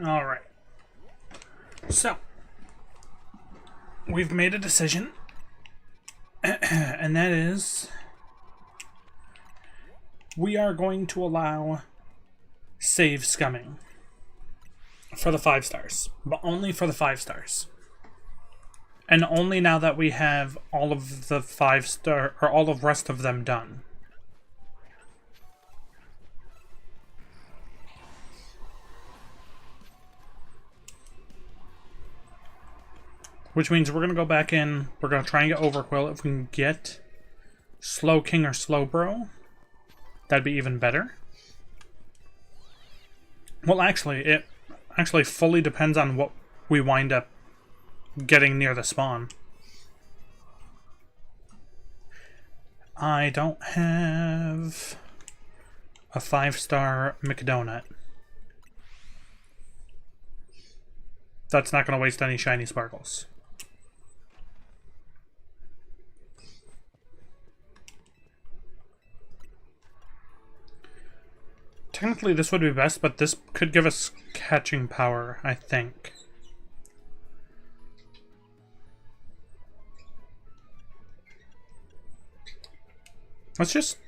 Alright. So, we've made a decision. And that is... we are going to allow save scumming. For the 5 stars. But only for the 5 stars. And only now that we have all of the 5-star... or all of the rest of them done. Which means we're going to go back in. We're going to try and get Overquill. If we can get Slowking or Slowbro, that'd be even better. Well, actually, it actually fully depends on what we wind up getting near the spawn. I don't have a 5-star McDonut. That's not going to waste any shiny sparkles. Technically this would be best, but this could give us catching power, I think. Let's just...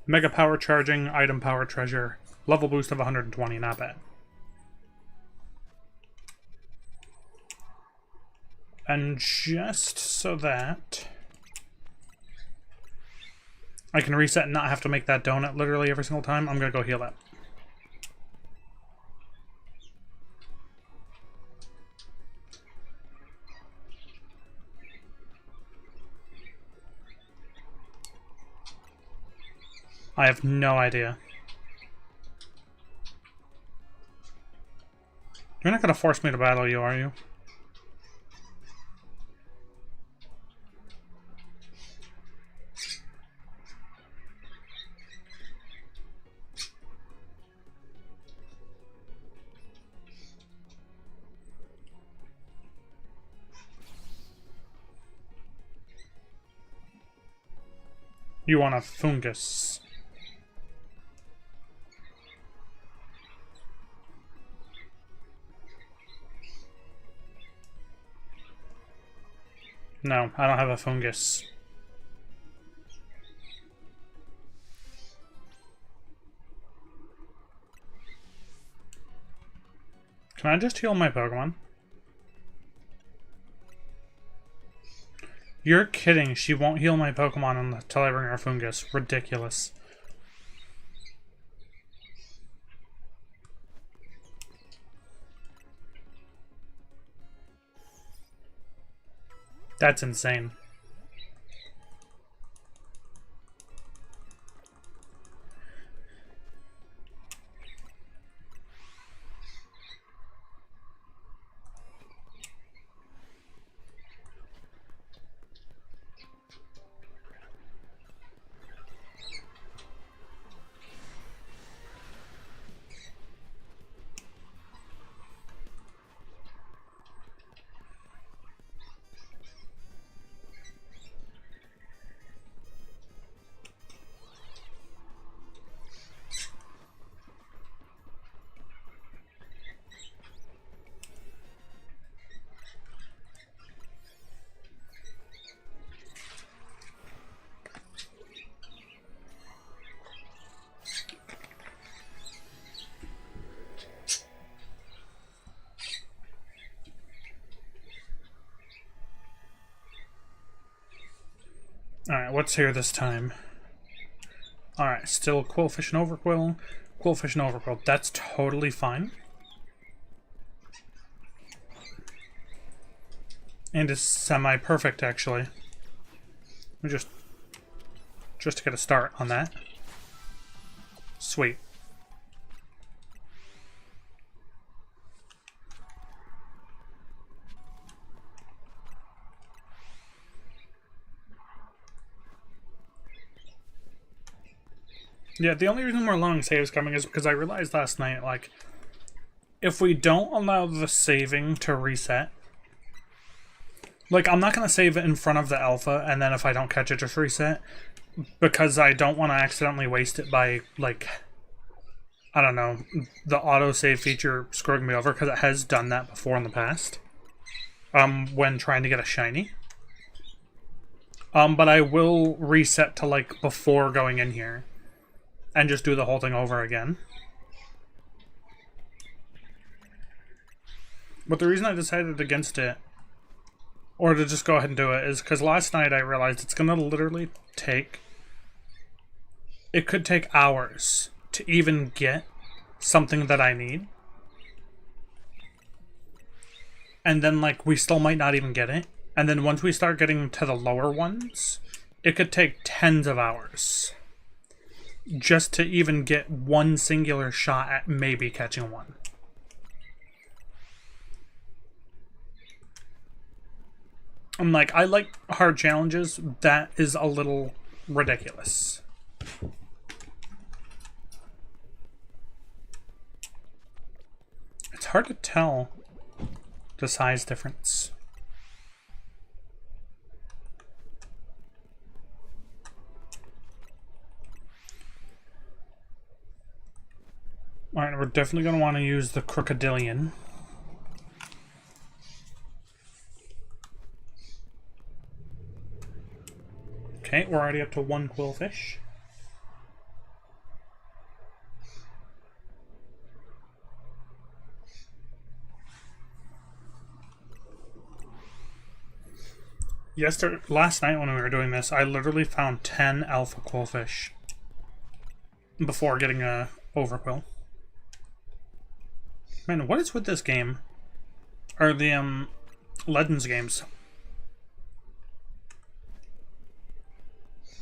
Mega power charging, item power treasure, level boost of 120, not bad. And just so that I can reset and not have to make that donut literally every single time, I'm gonna go heal that. I have no idea. You're not gonna force me to battle you, are you? You want a fungus. No, I don't have a fungus. Can I just heal my Pokemon? You're kidding. She won't heal my Pokemon until I bring her fungus. Ridiculous. That's insane. Alright, what's here this time? Alright, still Qwilfish and Overquill. Qwilfish and Overquill. That's totally fine. And is semi-perfect, actually. Let me just to get a start on that. Sweet. Yeah, the only reason we're allowing saves coming is because I realized last night, like, if we don't allow the saving to reset, Like, I'm not going to save it in front of the alpha, and then if I don't catch it, just reset. Because I don't want to accidentally waste it by, like, I don't know, the autosave feature screwing me over, because it has done that before in the past. When trying to get a shiny. But I will reset to, like, before going in here. And just do the whole thing over again. But the reason I decided against it, or to just go ahead and do it, is because last night I realized it's going to literally take... It could take hours to even get something that I need. And then, like, we still might not even get it. And then once we start getting to the lower ones, it could take tens of hours just to even get one singular shot at maybe catching one. I'm like, I like hard challenges. That is a little ridiculous. It's hard to tell the size difference. Alright, we're definitely going to want to use the Crocodilian. Okay, we're already up to 1 Qwilfish. Last night when we were doing this, I literally found 10 alpha Qwilfish before getting a overquill. Man, what is with this game? Or the Legends games?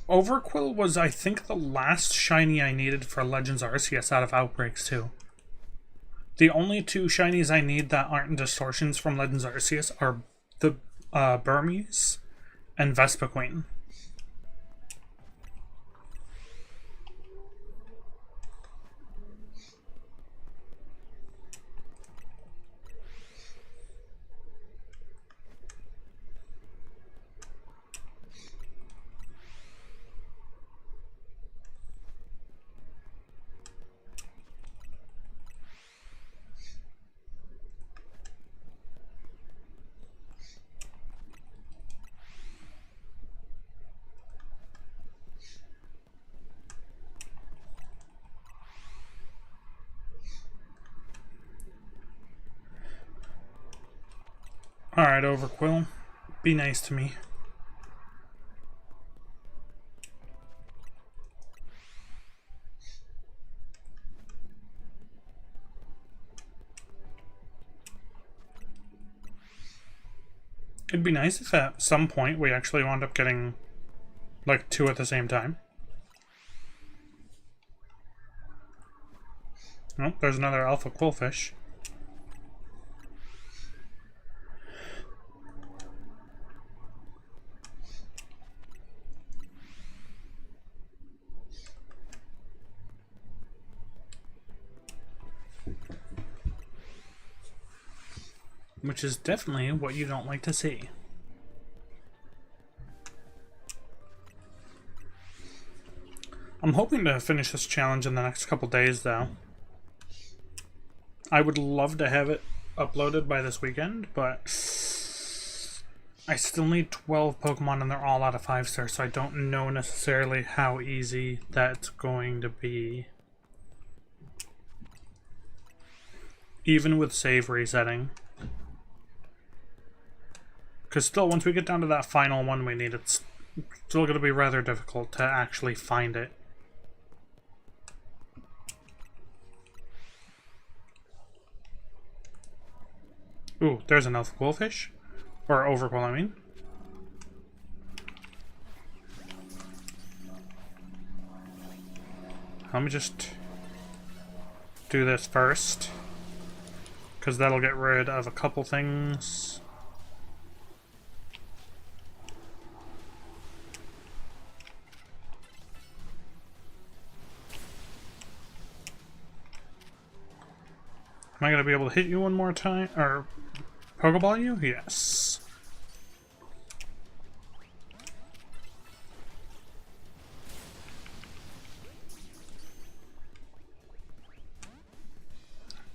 Overquill was, I think, the last shiny I needed for Legends Arceus out of Outbreaks too. The only 2 shinies I need that aren't distortions from Legends Arceus are the Burmese and Vespiquen. Alright, Overquill. Be nice to me. It'd be nice if at some point we actually wound up getting, like, 2 at the same time. Oh, there's another alpha Qwilfish. Which is definitely what you don't like to see. I'm hoping to finish this challenge in the next couple days, though. I would love to have it uploaded by this weekend, but I still need 12 Pokemon and they're all out of 5-star, so I don't know necessarily how easy that's going to be. Even with save resetting. Because still, once we get down to that final one we need, it's still going to be rather difficult to actually find it. Ooh, there's an alpha Qwilfish. Or Overquill, I mean. Let me just do this first. Because that'll get rid of a couple things. Am I going to be able to hit you one more time? Or Pokeball you? Yes.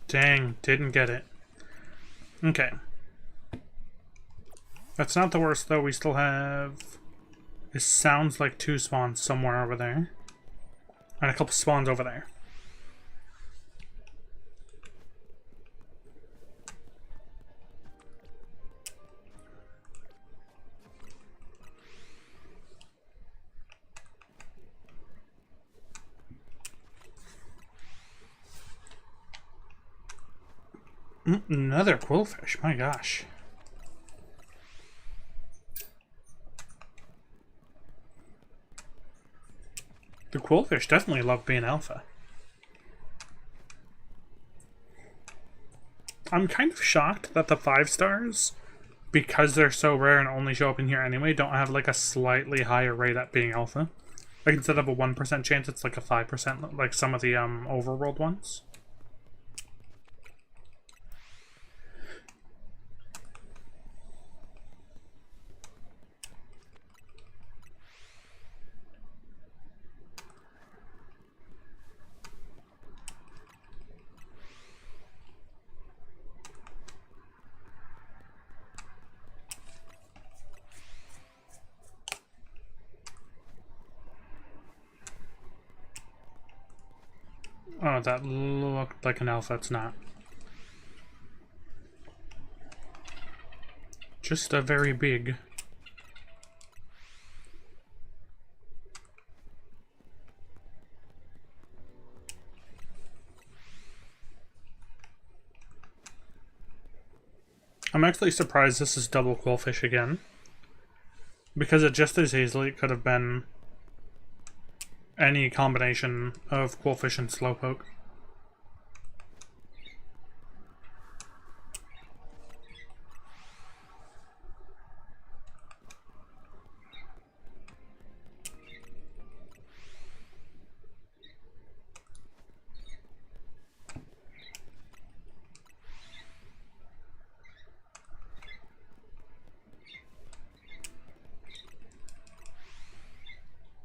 Dang, didn't get it. Okay. That's not the worst, though. We still have... It sounds like 2 spawns somewhere over there. And a couple spawns over there. Another quillfish, my gosh. The quillfish definitely love being alpha. I'm kind of shocked that the 5 stars, because they're so rare and only show up in here anyway, don't have like a slightly higher rate at being alpha. Like instead of a 1% chance, it's like a 5%, like some of the overworld ones. Oh, that looked like an alpha. It's not. Just a very big. I'm actually surprised this is double quillfish again. Because it just as easily could have been any combination of quillfish and slowpoke.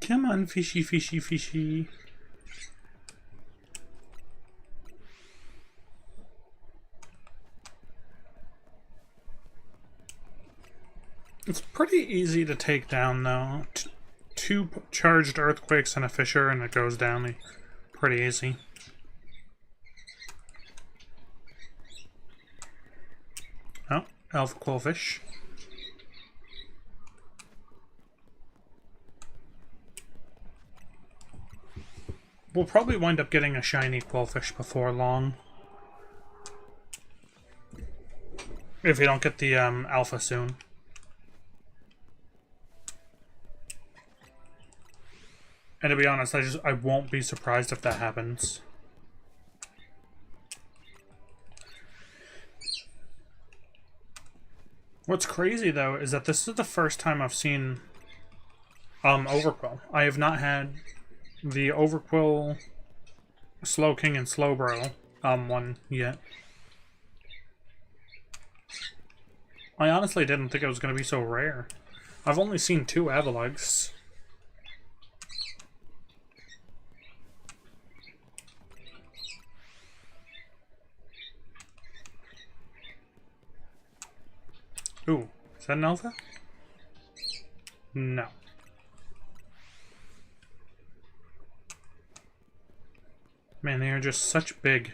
Come on, fishy, fishy, fishy. It's pretty easy to take down, though. 2 charged earthquakes and a fissure, and it goes down. Pretty easy. Oh, alpha quillfish. We'll probably wind up getting a shiny quillfish before long. If we don't get the alpha soon. And to be honest, I won't be surprised if that happens. What's crazy though is that this is the first time I've seen Overquill. I have not had the Overquill, Slowking, and Slowbro one yet. I honestly didn't think it was going to be so rare. I've only seen 2 Avaluggs. Ooh, is that an alpha? No. Man, they are just such big.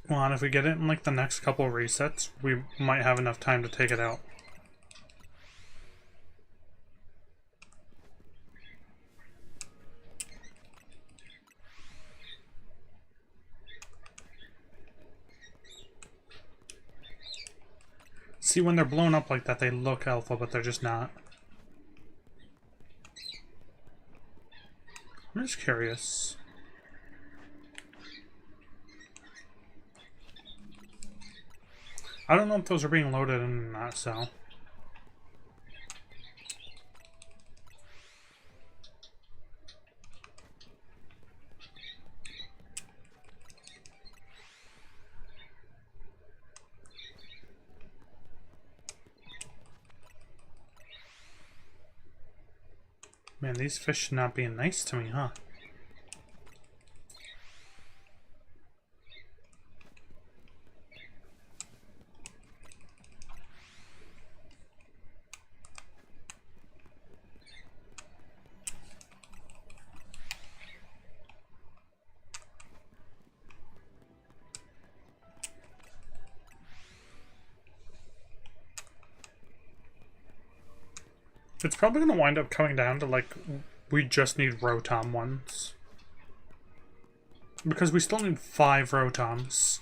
Well, and if we get it in like the next couple resets, we might have enough time to take it out. See, when they're blown up like that, they look alpha, but they're just not. I'm just curious. I don't know if those are being loaded in that cell. Man, these fish not being nice to me, huh? It's probably going to wind up coming down to, like, we just need Rotom ones. Because we still need 5 Rotoms.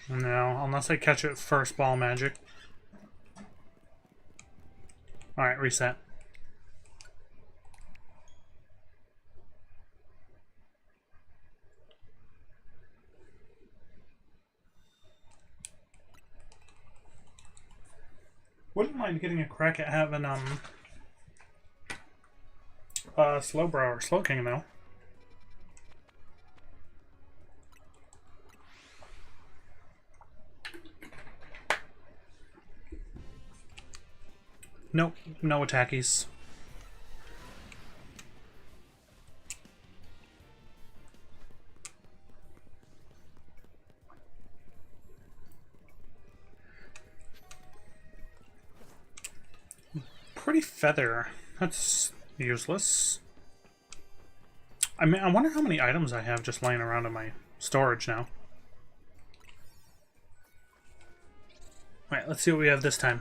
No, unless I catch it first ball magic. Alright, reset. Wouldn't mind getting a crack at having, Slowbro or Slowking, though. Nope, no attackies. Pretty feather. That's useless. I mean, I wonder how many items I have just laying around in my storage now. Alright, let's see what we have this time.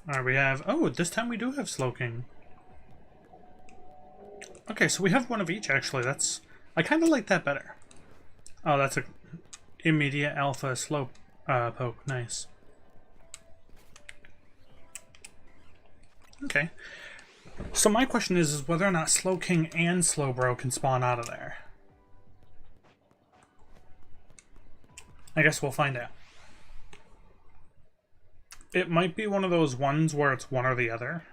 Alright, we have... Oh, this time we do have Slowking. Okay, so we have one of each, actually. That's... I kind of like that better. Oh, that's a immediate alpha slow poke. Nice. Okay. So my question is whether or not Slowking and Slowbro can spawn out of there. I guess we'll find out. It might be one of those ones where it's one or the other.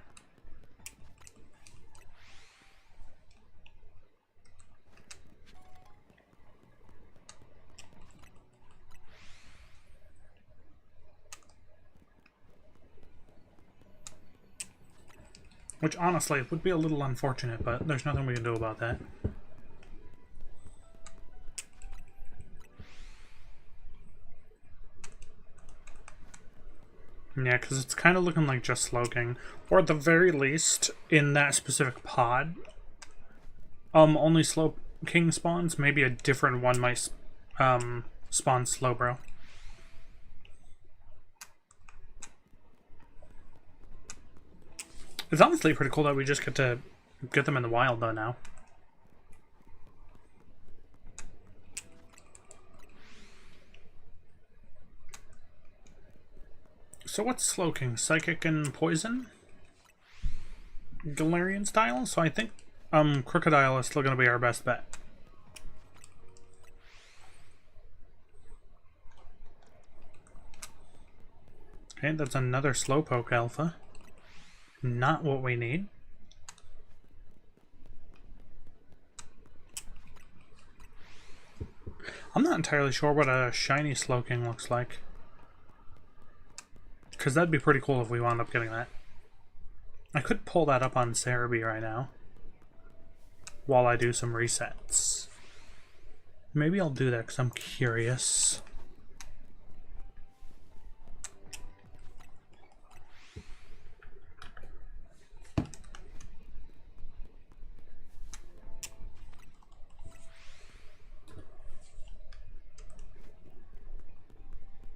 Which, honestly, would be a little unfortunate, but there's nothing we can do about that. Yeah, because it's kind of looking like just Slowking. Or at the very least, in that specific pod, only Slowking spawns. Maybe a different one might spawn Slowbro. It's honestly pretty cool that we just get to get them in the wild, though, now. So what's Slowking? Psychic and Poison? Galarian style? So I think Crocodile is still going to be our best bet. Okay, that's another Slowpoke Alpha. Not what we need. I'm not entirely sure what a shiny Slowking looks like. Because that'd be pretty cool if we wound up getting that. I could pull that up on Cerebi right now. While I do some resets. Maybe I'll do that because I'm curious.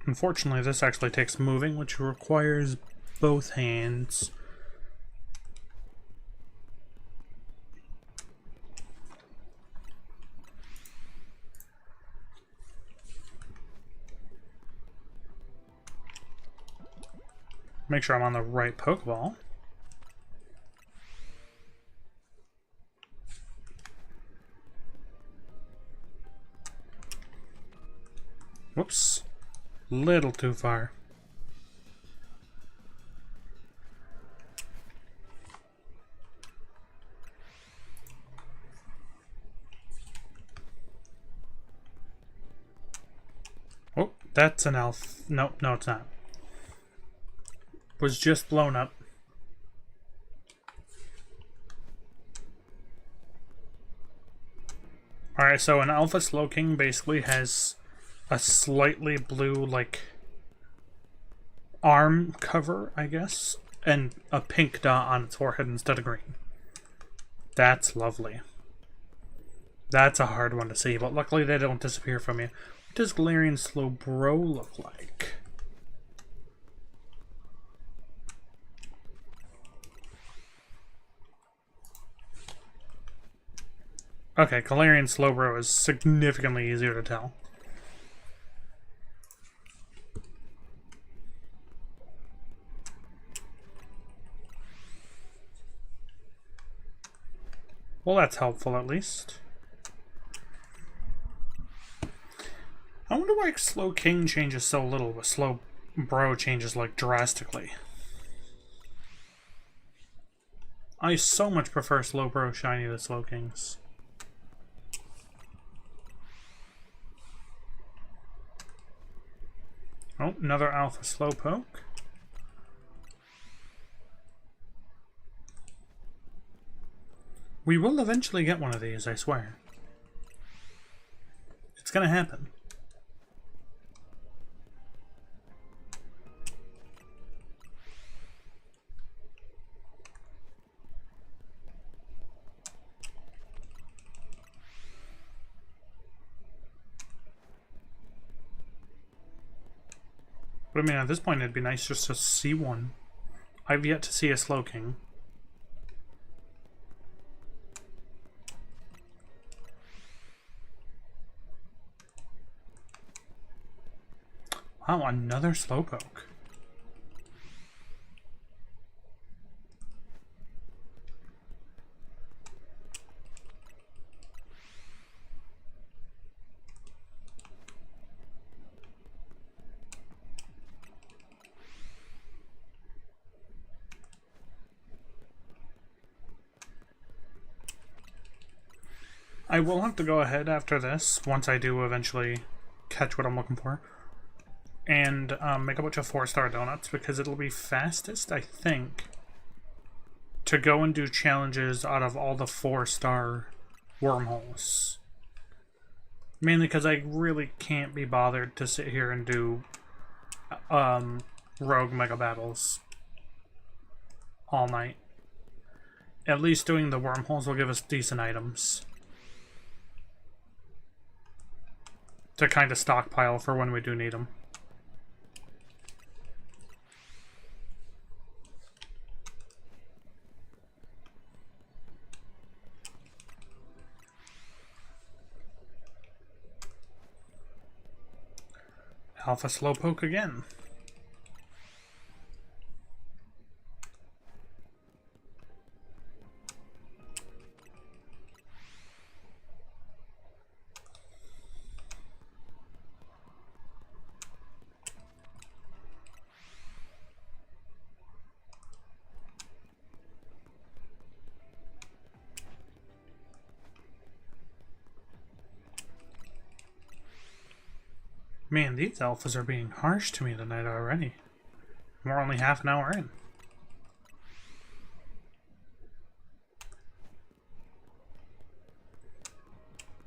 Unfortunately, this actually takes moving, which requires both hands. Make sure I'm on the right Pokeball. Whoops. Little too far. That's an elf. No, no, it's not. Was just blown up. Alright, so an Alpha Slowking basically has a slightly blue, like, arm cover, I guess, and a pink dot on its forehead instead of green. That's lovely. That's a hard one to see, but luckily they don't disappear from you. What does Galarian Slowbro look like? Okay, Galarian Slowbro is significantly easier to tell. Well, that's helpful at least. I wonder why Slowking changes so little, but Slowbro changes like drastically. I so much prefer Slowbro Shiny to Slowkings. Oh, another Alpha Slowpoke. We will eventually get one of these, I swear. It's gonna happen. But I mean, at this point, it'd be nice just to see one. I've yet to see a Slowking. Wow, another Slowpoke. I will have to go ahead after this, once I do eventually catch what I'm looking for, and make a bunch of 4-star donuts, because it'll be fastest, I think, to go and do challenges out of all the 4-star wormholes. Mainly because I really can't be bothered to sit here and do rogue mega battles all night. At least doing the wormholes will give us decent items to kind of stockpile for when we do need them. Alpha Slowpoke again. Man, these alphas are being harsh to me tonight already. We're only half an hour in.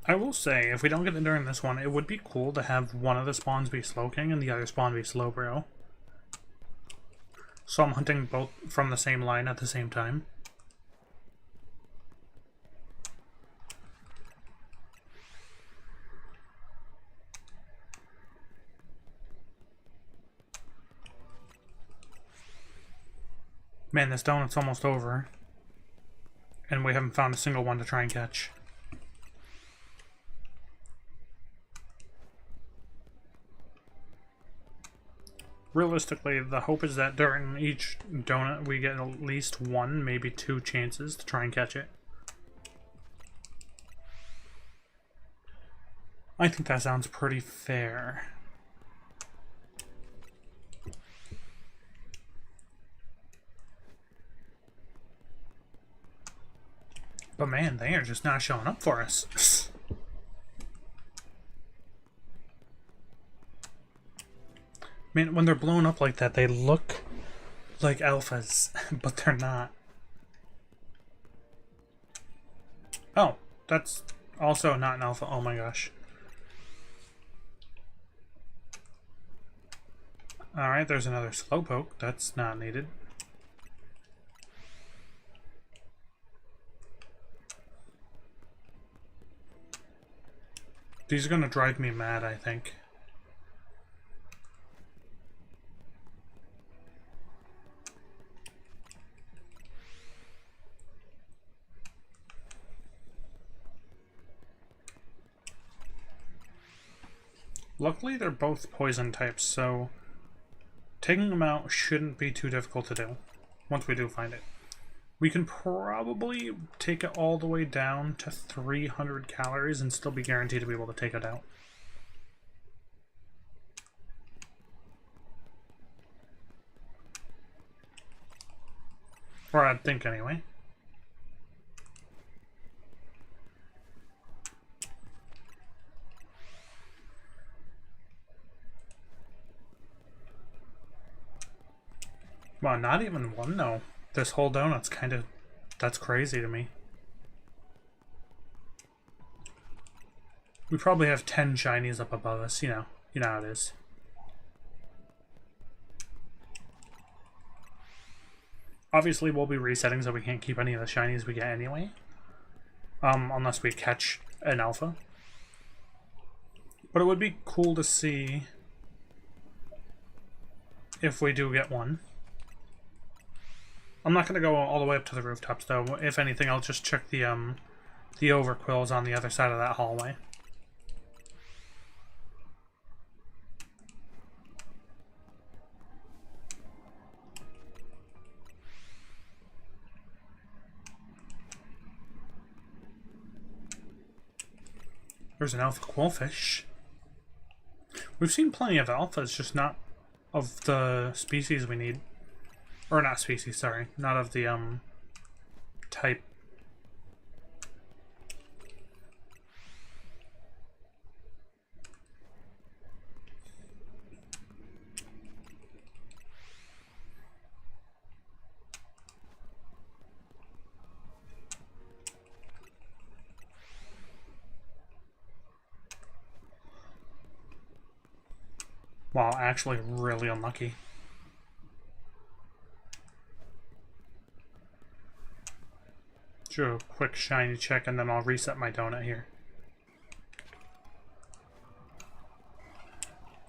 I will say, if we don't get it during this one, it would be cool to have one of the spawns be Slowking and the other spawn be Slowbro. So I'm hunting both from the same line at the same time. Man, this donut's almost over. And we haven't found a single one to try and catch. Realistically, the hope is that during each donut we get at least one, maybe 2 chances to try and catch it. I think that sounds pretty fair. But man, they are just not showing up for us. Man, when they're blown up like that, they look like alphas, but they're not. Oh, that's also not an alpha. Oh my gosh. Alright, there's another Slowpoke. That's not needed. These are gonna drive me mad, I think. Luckily, they're both poison types, so taking them out shouldn't be too difficult to do once we do find it. We can probably take it all the way down to 300 calories and still be guaranteed to be able to take it out. Or I'd think anyway. Wow, not even one though. This whole donut's kind of... that's crazy to me. We probably have 10 shinies up above us, you know how it is. Obviously, we'll be resetting so we can't keep any of the shinies we get anyway. Unless we catch an alpha. But it would be cool to see if we do get one. I'm not going to go all the way up to the rooftops, though. If anything, I'll just check the overquills on the other side of that hallway. There's an alpha quillfish. We've seen plenty of alphas, just not of the species we need. Or not species, sorry. Not of the, type. Wow, actually really unlucky. Do a quick shiny check and then I'll reset my donut here.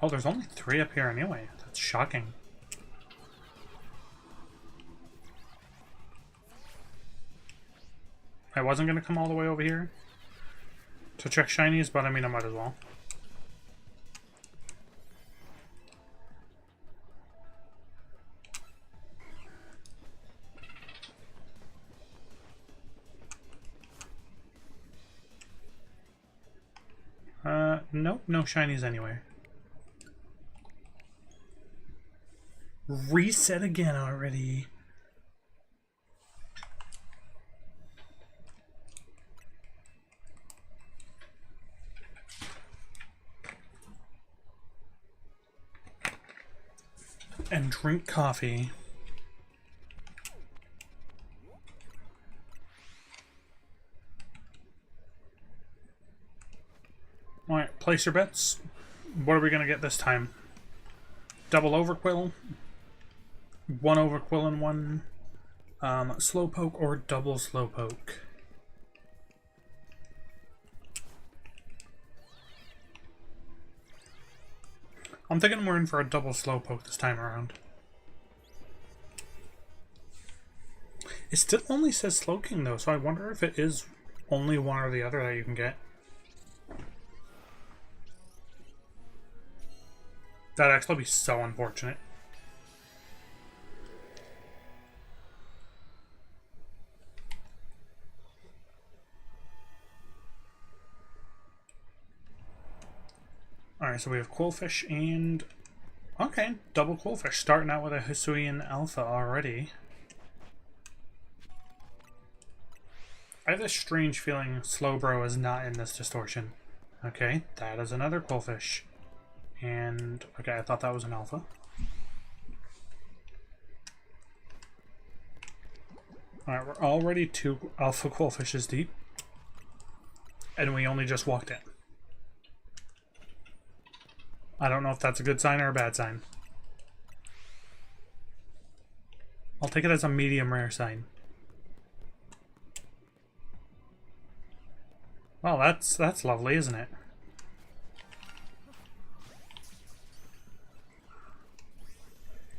Oh, there's only 3 up here anyway. That's shocking. I wasn't going to come all the way over here to check shinies, but I mean I might as well. Nope, no shinies anywhere. Reset again already. And drink coffee. Alright, place your bets. What are we going to get this time? Double overquill? One overquill and one slowpoke, or double slowpoke? I'm thinking we're in for a double slowpoke this time around. It still only says Slowking though, so I wonder if it is only one or the other that you can get. That'd actually be so unfortunate. Alright, so we have Quillfish and... okay, double Quillfish. Starting out with a Hisuian Alpha already. I have this strange feeling Slowbro is not in this distortion. Okay, that is another Quillfish. And, okay, I thought that was an alpha. Alright, we're already 2 alpha quillfishes deep. And we only just walked in. I don't know if that's a good sign or a bad sign. I'll take it as a medium rare sign. Well, that's lovely, isn't it?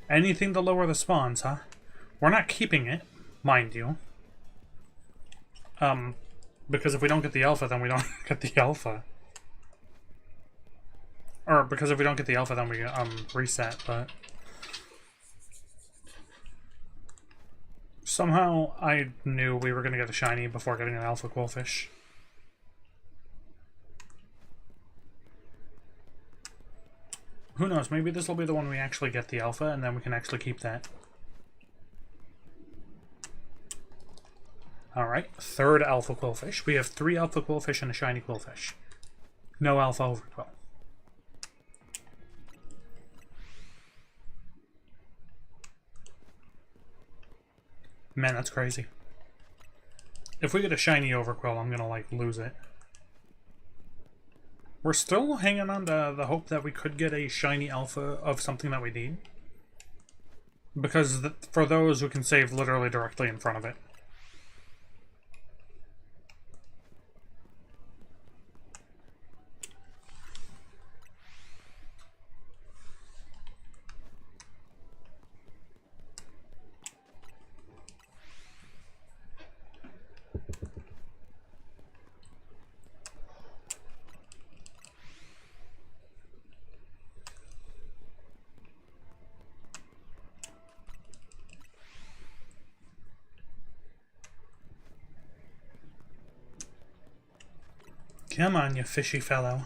Anything to lower the spawns, huh? We're not keeping it, mind you. Because if we don't get the alpha, then we don't get the alpha. Or because if we don't get the alpha, then we reset, but somehow I knew we were gonna get a shiny before getting an alpha quillfish. Who knows, maybe this will be the one we actually get the alpha, and then we can actually keep that. Alright, third alpha quillfish. We have 3 alpha quillfish and a shiny quillfish. No alpha overquill. Man, that's crazy. If we get a shiny overquill, I'm gonna, like, lose it. We're still hanging on to the hope that we could get a shiny alpha of something that we need. Because for those, we can save literally directly in front of it. Come on, you fishy fellow.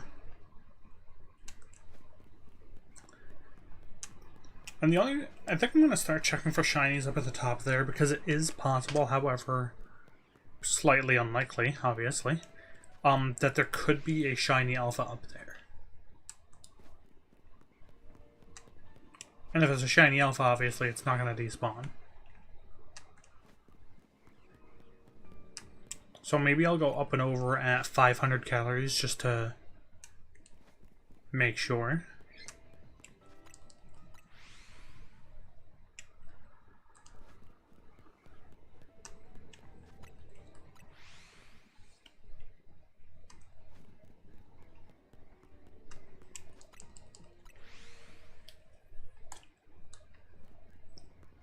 And I think I'm going to start checking for shinies up at the top there, because it is possible, however, slightly unlikely, obviously, that there could be a shiny alpha up there. And if it's a shiny alpha, obviously, it's not going to despawn. So maybe I'll go up and over at 500 calories just to make sure.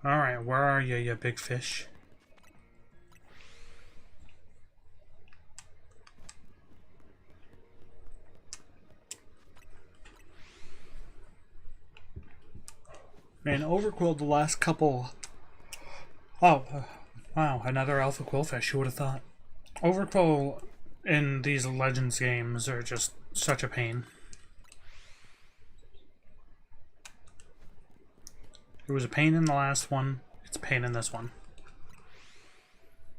Alright, where are you, you big fish? Man, overquilled the last couple. Oh, wow, another alpha quillfish, who would have thought? Overquill in these Legends games are just such a pain. It was a pain in the last one, it's a pain in this one.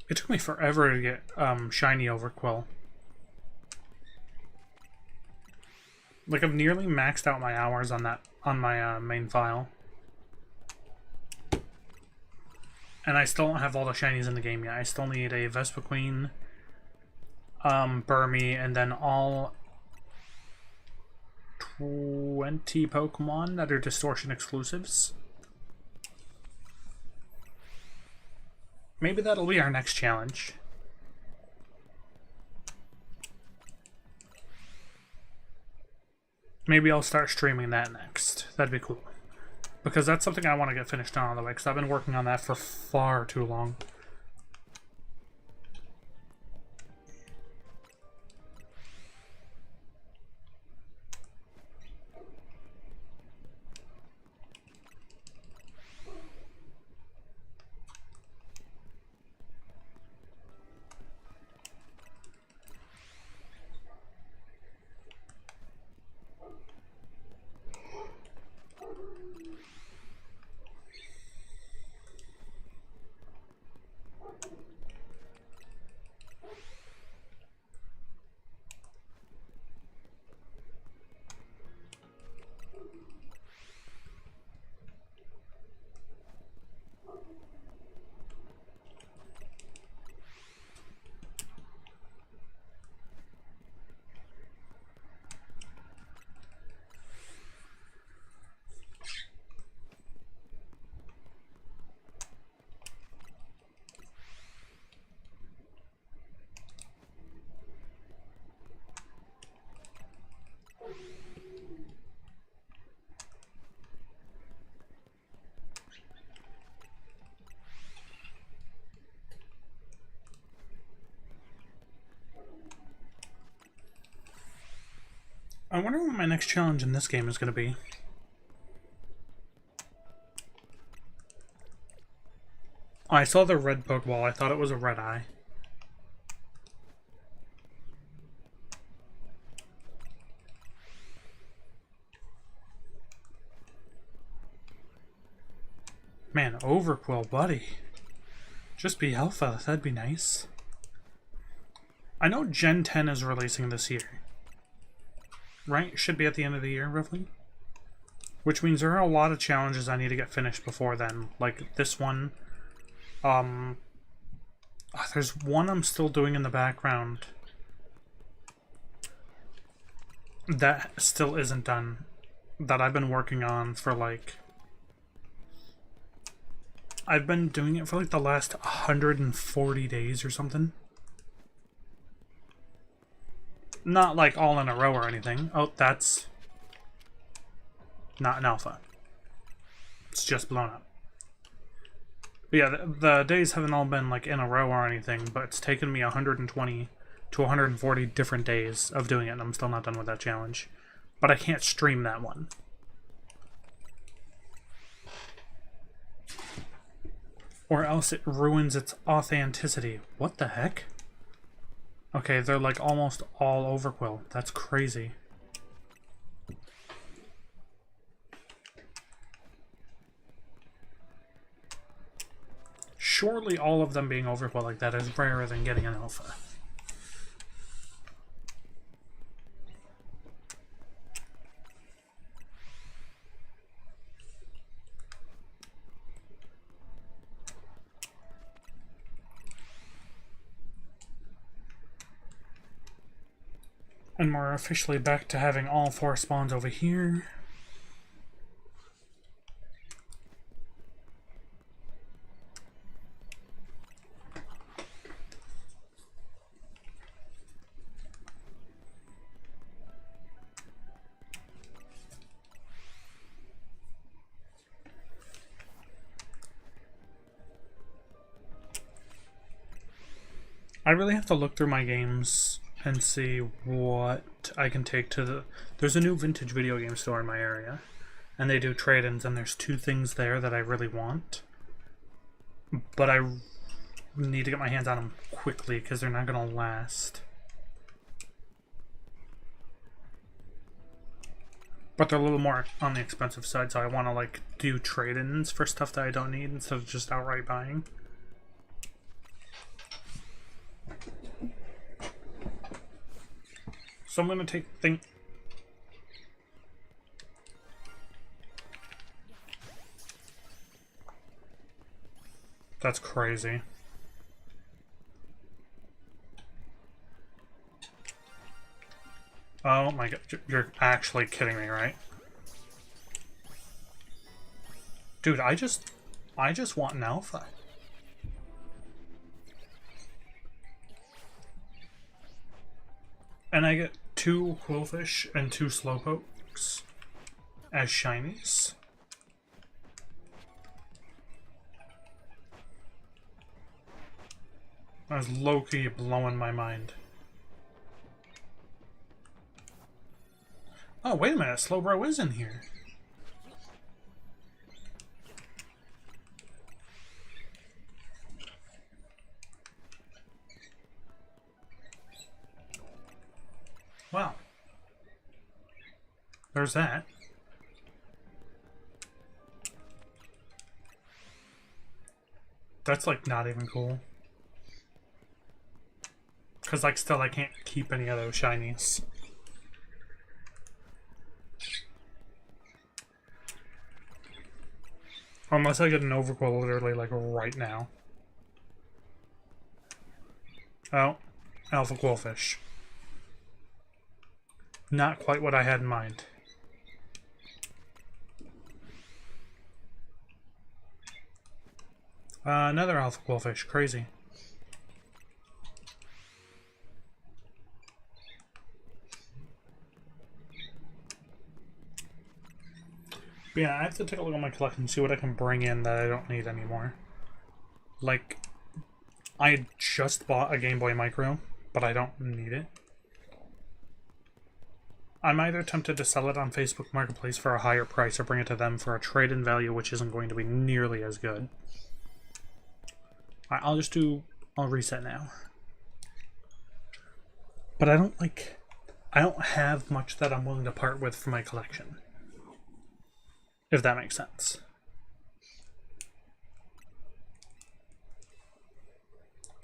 It took me forever to get shiny overquill. Like, I've nearly maxed out my hours on that on my main file. And I still don't have all the shinies in the game yet. I still need a Vespiquen, Burmy, and then all 20 Pokemon that are Distortion exclusives. Maybe that'll be our next challenge. Maybe I'll start streaming that next. That'd be cool. Because that's something I want to get finished on all the way, because I've been working on that for far too long. I wonder what my next challenge in this game is going to be. Oh, I saw the red Pokeball. I thought it was a red eye. Man, Overqwil, buddy. Just be Alpha. That'd be nice. I know Gen 10 is releasing this year. Right? Should be at the end of the year, roughly. Which means there are a lot of challenges I need to get finished before then. Like this one. There's one I'm still doing in the background. That still isn't done. That I've been working on for like... I've been doing it for like the last 140 days or something. Not like all in a row or anything. Oh, that's not an alpha. It's just blown up. But yeah, the days haven't all been like in a row or anything, but it's taken me 120 to 140 different days of doing it, and I'm still not done with that challenge. But I can't stream that one. Or else it ruins its authenticity. What the heck? Okay, they're like almost all Overqwil. That's crazy. Surely all of them being Overqwil like that is rarer than getting an alpha. And we're officially back to having all 4 spawns over here. I really have to look through my games and see what I can take to the... There's a new vintage video game store in my area, and they do trade-ins, and there's 2 things there that I really want. But I need to get my hands on them quickly, because they're not going to last. But they're a little more on the expensive side, so I want to like do trade-ins for stuff that I don't need instead of just outright buying. So I'm going to take things... That's crazy. Oh my god, you're actually kidding me, right? Dude, I just want an alpha. And I get 2 Qwilfish and 2 Slowpokes as shinies. That's low-key blowing my mind. Oh, wait a minute, Slowbro is in here. Wow. There's that. That's like not even cool. Because like still I can't keep any of those shinies. Unless I get an Overqwil literally like right now. Oh, Alpha Qwilfish. Not quite what I had in mind. Another Alpha Qwilfish. Crazy. But yeah, I have to take a look at my collection and see what I can bring in that I don't need anymore. Like, I just bought a Game Boy Micro, but I don't need it. I'm either tempted to sell it on Facebook Marketplace for a higher price or bring it to them for a trade-in value, which isn't going to be nearly as good. I'll reset now. But I don't have much that I'm willing to part with for my collection. If that makes sense.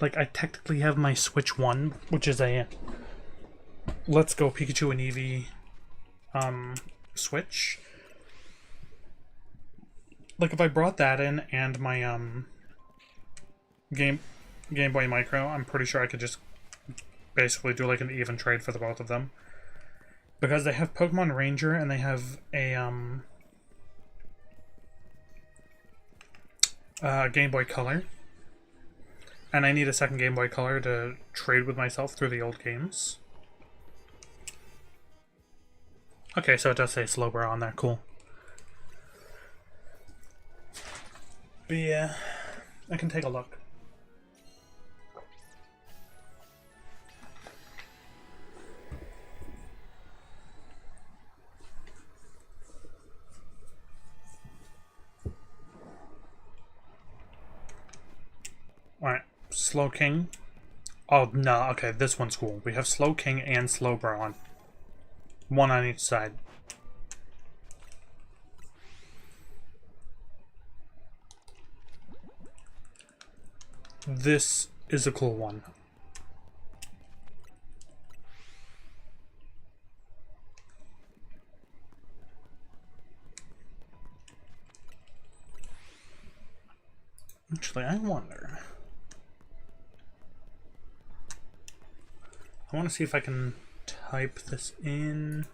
Like, I technically have my Switch 1, which is a Let's Go Pikachu and Eevee Switch. Like, if I brought that in and my Game Boy Micro, I'm pretty sure I could just basically do like an even trade for the both of them. Because they have Pokemon Ranger and they have a Game Boy Color. And I need a second Game Boy Color to trade with myself through the old games. Okay, so it does say Slowbro on there. Cool. But yeah, I can take a look. Alright, Slowking. Oh, no, okay, this one's cool. We have Slowking and Slowbro on. One on each side. This is a cool one. Actually, I wonder. I want to see if I can type this in.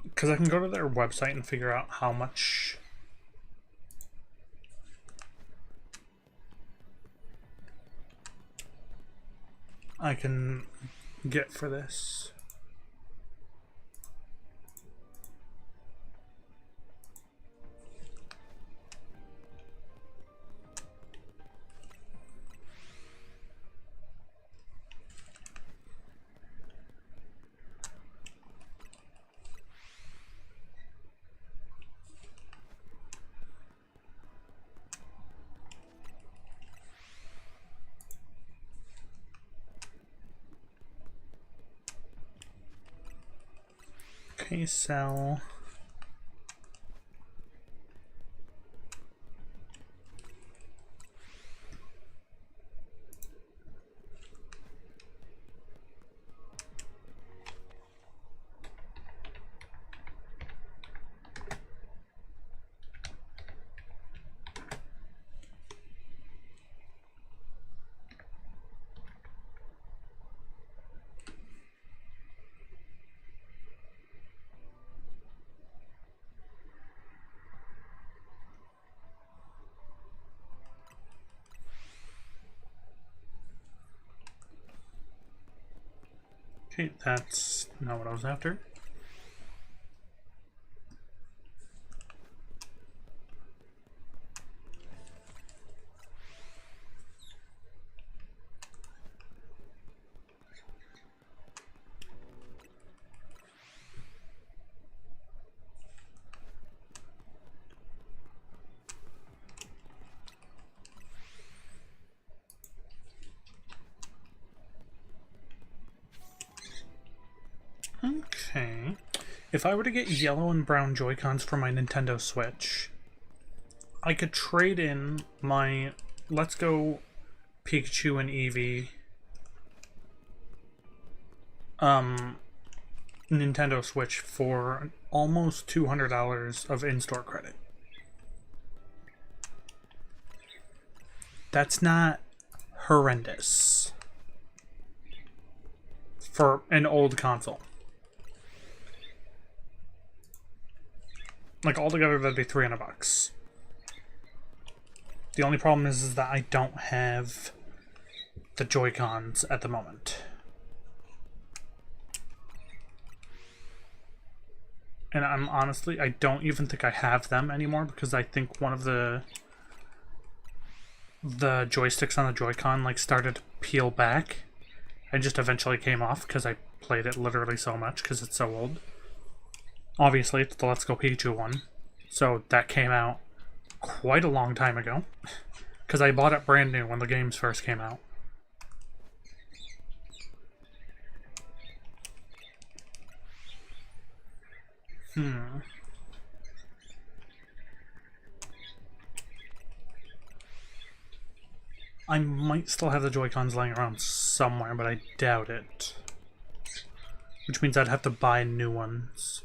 Because I can go to their website and figure out how much I can get for this. Okay, sell. Okay, that's not what I was after. Okay. If I were to get yellow and brown Joy-Cons for my Nintendo Switch, I could trade in my Let's Go Pikachu and Eevee Nintendo Switch for almost $200 of in-store credit. That's not horrendous for an old console. Like, altogether, that'd be $300. The only problem is that I don't have the Joy-Cons at the moment. And I'm honestly, I don't even think I have them anymore because I think one of the joysticks on the Joy-Con, like, started to peel back. I just eventually came off because I played it literally so much because it's so old. Obviously, it's the Let's Go Pikachu one. So that came out quite a long time ago. Because I bought it brand new when the games first came out. I might still have the Joy-Cons laying around somewhere, but I doubt it. Which means I'd have to buy new ones.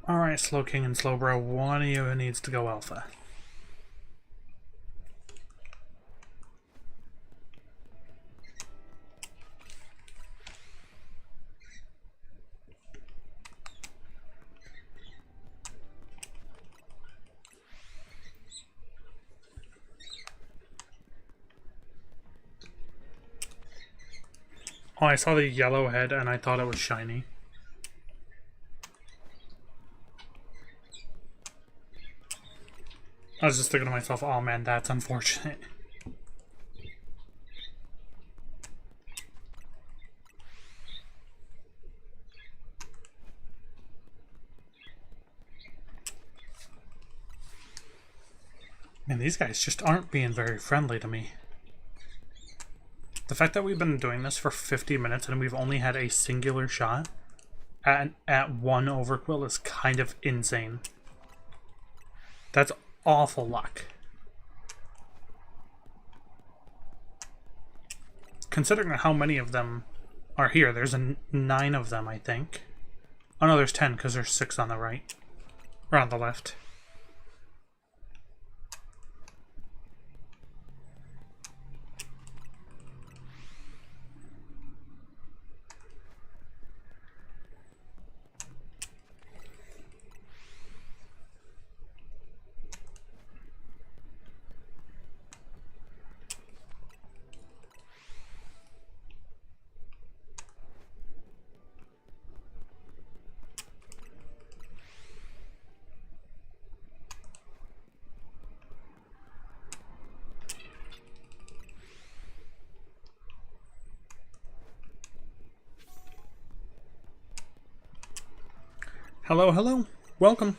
Alright, Slowking and Slowbro, one of you needs to go Alpha. Oh, I saw the yellow head and I thought it was shiny. I was just thinking to myself, oh man, that's unfortunate. Man, these guys just aren't being very friendly to me. The fact that we've been doing this for 50 minutes and we've only had a singular shot at one Overqwil is kind of insane. That's awful luck. Considering how many of them are here, there's 9 of them, I think. Oh no, there's 10 because there's 6 on the right. Or on the left. Hello, hello. Welcome.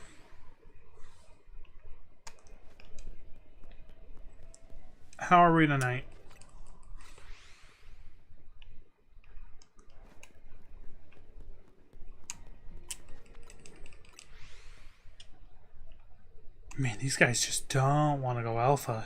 How are we tonight? Man, these guys just don't want to go Alpha.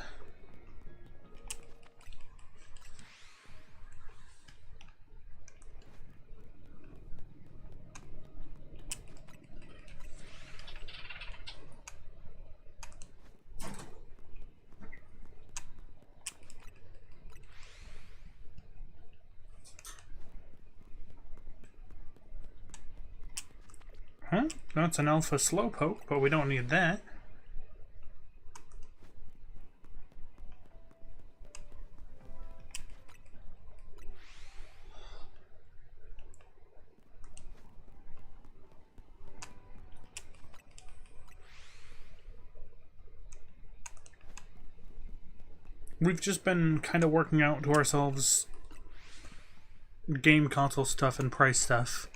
Huh? That's an Alpha Slowpoke, but we don't need that. We've just been kind of working out to ourselves game console stuff and price stuff.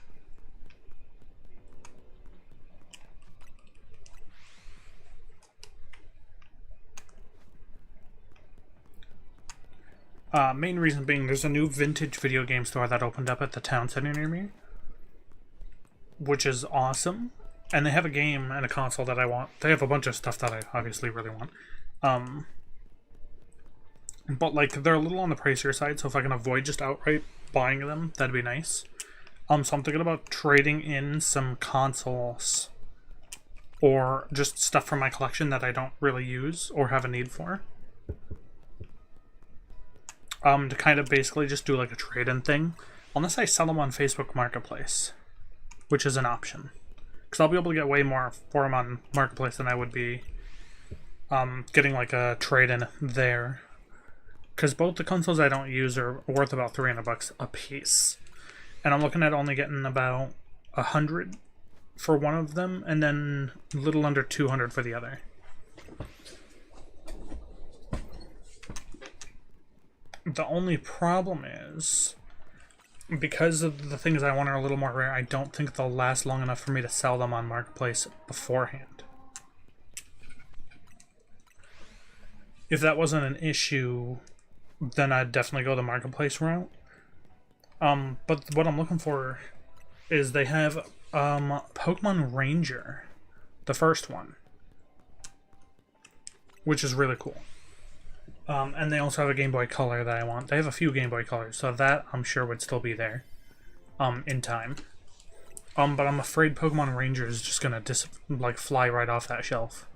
Main reason being there's a new vintage video game store that opened up at the town center near me, which is awesome. And they have a game and a console that I want. They have a bunch of stuff that I obviously really want. But like they're a little on the pricier side, so if I can avoid just outright buying them, that'd be nice. So I'm thinking about trading in some consoles or just stuff from my collection that I don't really use or have a need for. to kind of basically just do like a trade-in thing, unless I sell them on Facebook Marketplace, which is an option. Because I'll be able to get way more for them on Marketplace than I would be getting like a trade-in there. Because both the consoles I don't use are worth about $300 a piece. And I'm looking at only getting about 100 for one of them, and then a little under 200 for the other. The only problem is, because of the things I want are a little more rare, I don't think they'll last long enough for me to sell them on Marketplace beforehand. If that wasn't an issue, then I'd definitely go the Marketplace route. But what I'm looking for is they have Pokemon Ranger, the first one, which is really cool. And they also have a Game Boy Color that I want. They have a few Game Boy Colors, so that I'm sure would still be there in time. But I'm afraid Pokemon Ranger is just gonna fly right off that shelf.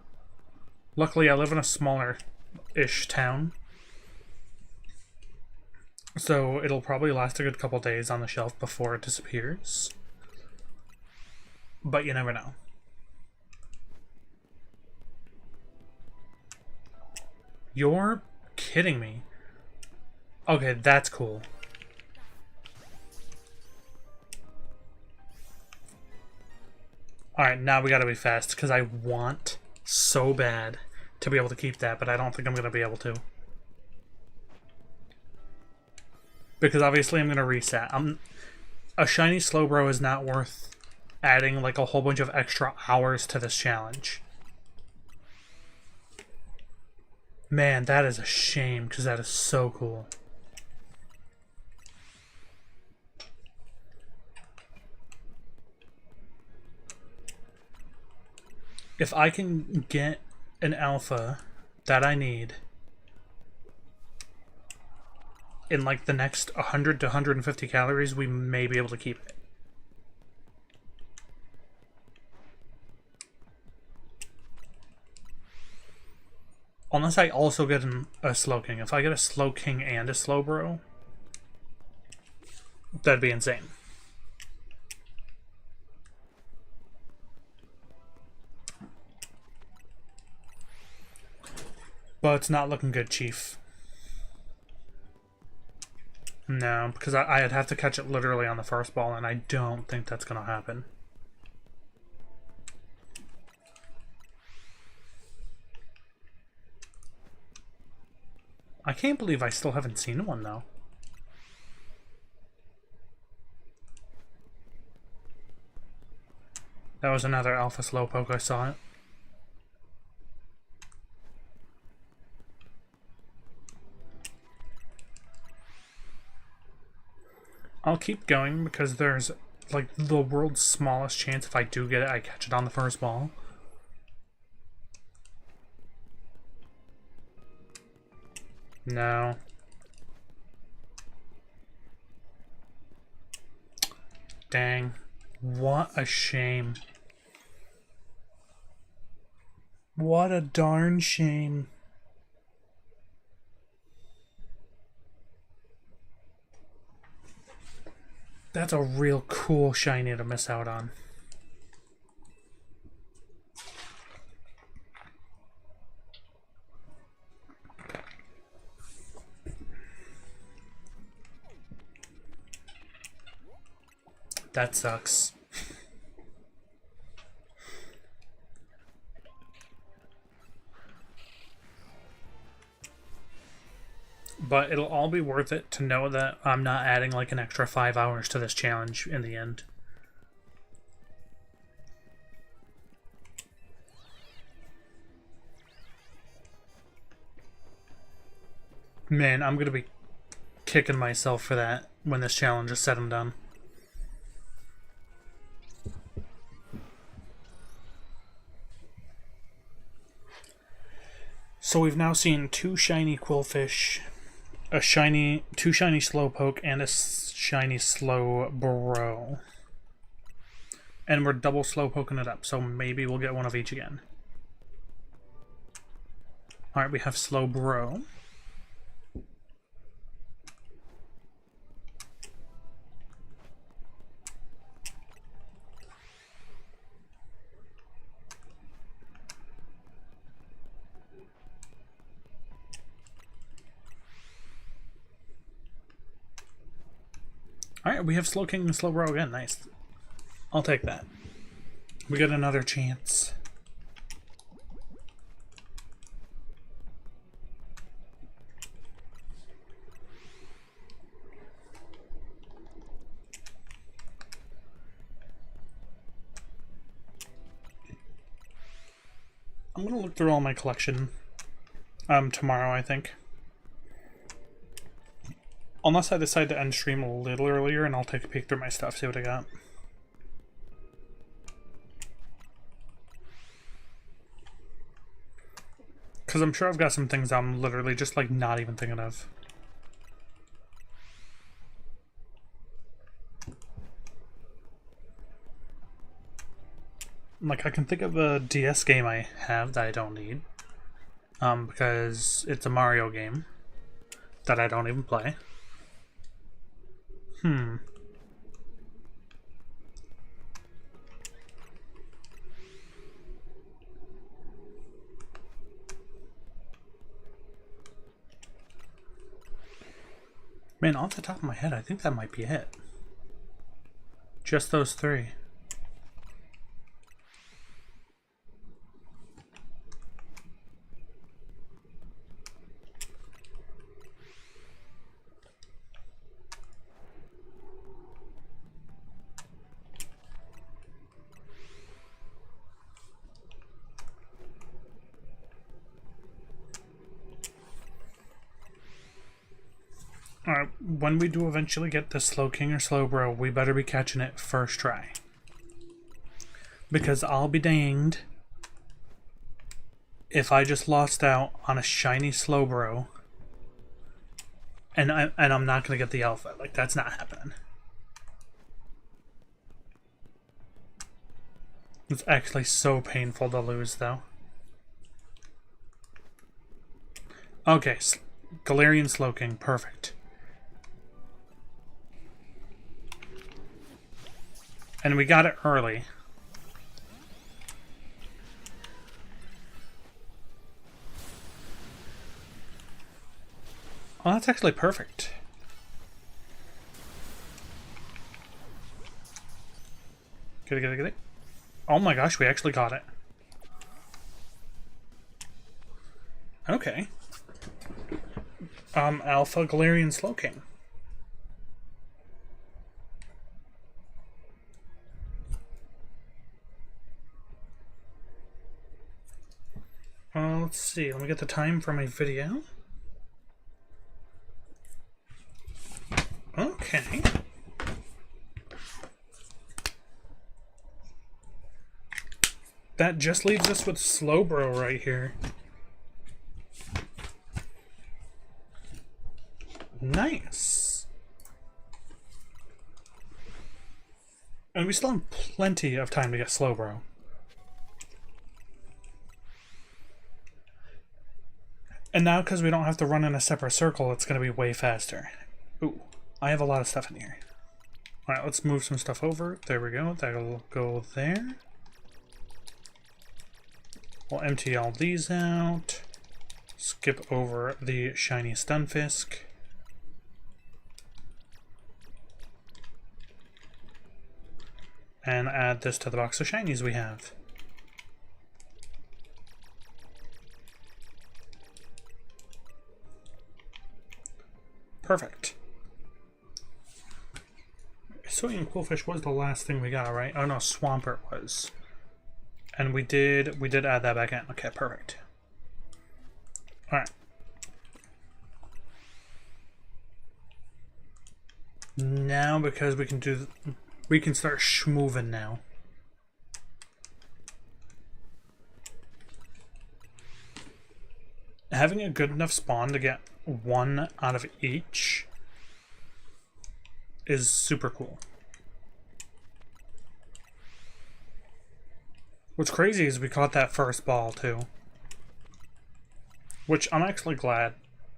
Luckily, I live in a smaller-ish town, so it'll probably last a good couple days on the shelf before it disappears. But you never know. You're kidding me. Okay, that's cool. Alright, now we gotta be fast, because I want so bad to be able to keep that, but I don't think I'm gonna be able to. Because obviously I'm gonna reset. A shiny Slowbro is not worth adding like a whole bunch of extra hours to this challenge. Man, that is a shame, because that is so cool. If I can get an alpha that I need in like the next 100 to 150 calories, we may be able to keep it. Unless I also get a Slowking. If I get a Slowking and a Slowbro, that'd be insane. But it's not looking good, Chief. No, because I'd have to catch it literally on the first ball, and I don't think that's going to happen. I can't believe I still haven't seen one, though. That was another Alpha Slowpoke, I saw it. I'll keep going because there's like the world's smallest chance if I do get it, I catch it on the first ball. No. Dang. What a shame. What a darn shame. That's a real cool shiny to miss out on. That sucks. But it'll all be worth it to know that I'm not adding like an extra 5 hours to this challenge in the end. Man, I'm gonna be kicking myself for that when this challenge is said and done. So we've now seen 2 shiny Quillfish, two shiny Slowpoke, and a shiny Slowbro. And we're double Slowpoking it up, so maybe we'll get one of each again. Alright, we have Slowbro. Alright, we have Slowking and Slowbro again. Nice. I'll take that. We get another chance. I'm gonna look through all my collection tomorrow, I think. Unless I decide to end stream a little earlier, and I'll take a peek through my stuff, see what I got. Because I'm sure I've got some things I'm literally just, like, not even thinking of. Like, I can think of a DS game I have that I don't need. Because it's a Mario game that I don't even play. Man, off the top of my head, I think that might be it. Just those three. Alright, when we do eventually get the Slowking or Slowbro, we better be catching it first try. Because I'll be danged if I just lost out on a shiny Slowbro and I'm not going to get the alpha. Like, that's not happening. It's actually so painful to lose, though. Okay, Galarian Slowking, perfect. And we got it early. Oh, that's actually perfect. Get it. Oh my gosh, we actually got it. Okay. Alpha Galarian Slowking. Let's see, let me get the time for my video. Okay. That just leaves us with Slowbro right here. Nice. And we still have plenty of time to get Slowbro. And now, because we don't have to run in a separate circle, it's going to be way faster. Ooh, I have a lot of stuff in here. Alright, let's move some stuff over. There we go. That'll go there. We'll empty all these out. Skip over the shiny Stunfisk. And add this to the box of shinies we have. Perfect. Hisuian Qwilfish was the last thing we got, right? Oh no, Swampert was. And we did add that back in. Okay, perfect. Alright. Now, because we can start schmoovin' now. Having a good enough spawn to get one out of each is super cool. What's crazy is we caught that first ball too. Which I'm actually glad,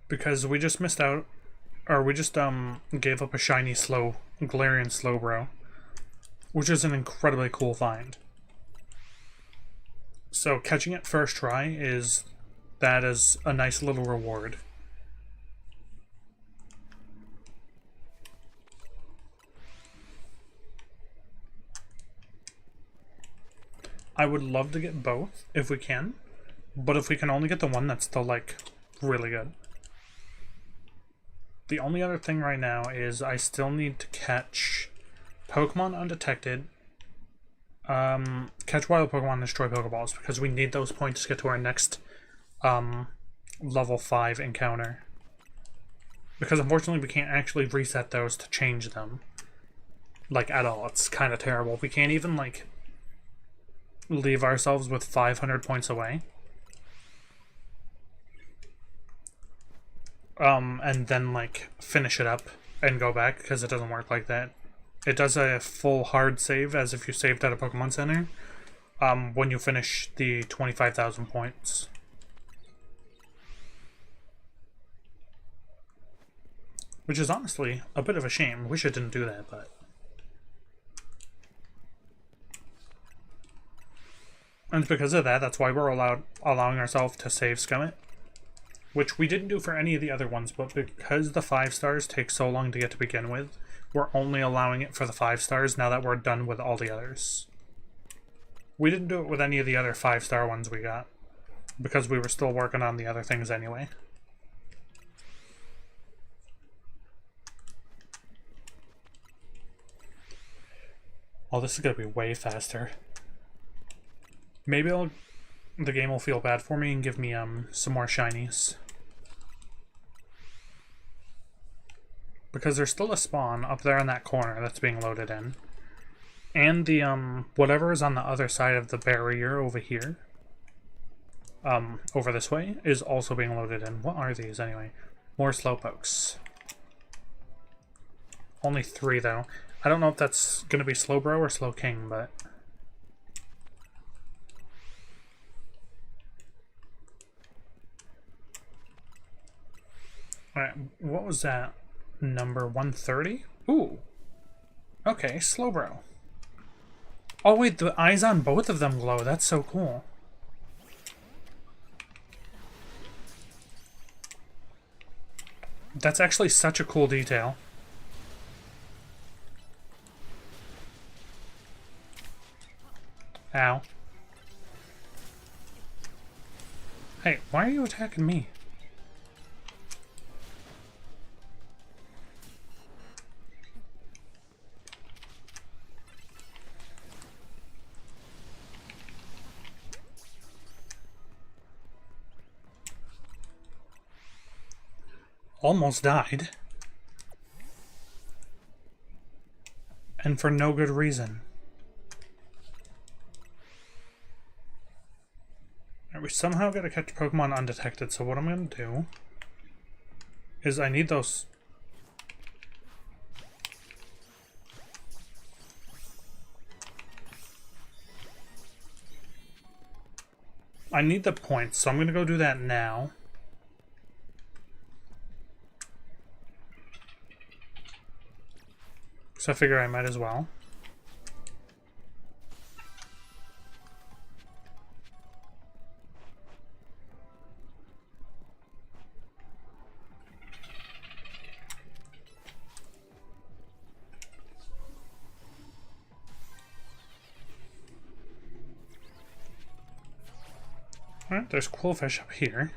because we just missed out, or we just gave up a shiny Galarian Slowbro, which is an incredibly cool find. So catching it first try is a nice little reward. I would love to get both if we can, but if we can only get the one, that's still, like, really good. The only other thing right now is I still need to catch Pokemon undetected, catch wild Pokemon and destroy Pokeballs, because we need those points to get to our next level 5 encounter. Because unfortunately we can't actually reset those to change them, like, at all. It's kind of terrible. We can't even, like, leave ourselves with 500 points away. And then, like, finish it up and go back, because it doesn't work like that. It does a full hard save, as if you saved at a Pokemon Center, when you finish the 25,000 points. Which is honestly a bit of a shame. Wish it didn't do that, but... And it's because of that, that's why we're allowing ourselves to save scum it. Which we didn't do for any of the other ones, but because the 5 stars take so long to get to begin with, we're only allowing it for the 5 stars now that we're done with all the others. We didn't do it with any of the other 5-star ones we got, because we were still working on the other things anyway. Oh, this is gonna be way faster. Maybe the game will feel bad for me and give me some more shinies. Because there's still a spawn up there in that corner that's being loaded in. And the whatever is on the other side of the barrier over here, over this way, is also being loaded in. What are these anyway? More Slowpokes. Only 3 though. I don't know if that's gonna be Slowbro or Slowking, but... Alright, what was that? Number 130? Ooh. Okay, Slowbro. Oh wait, the eyes on both of them glow. That's so cool. That's actually such a cool detail. Ow. Hey, why are you attacking me? Almost died. And for no good reason. We somehow gotta catch Pokemon undetected, so what I'm gonna do is I need those... I need the points, so I'm gonna go do that now. So I figure I might as well. Alright, there's Qwilfish up here.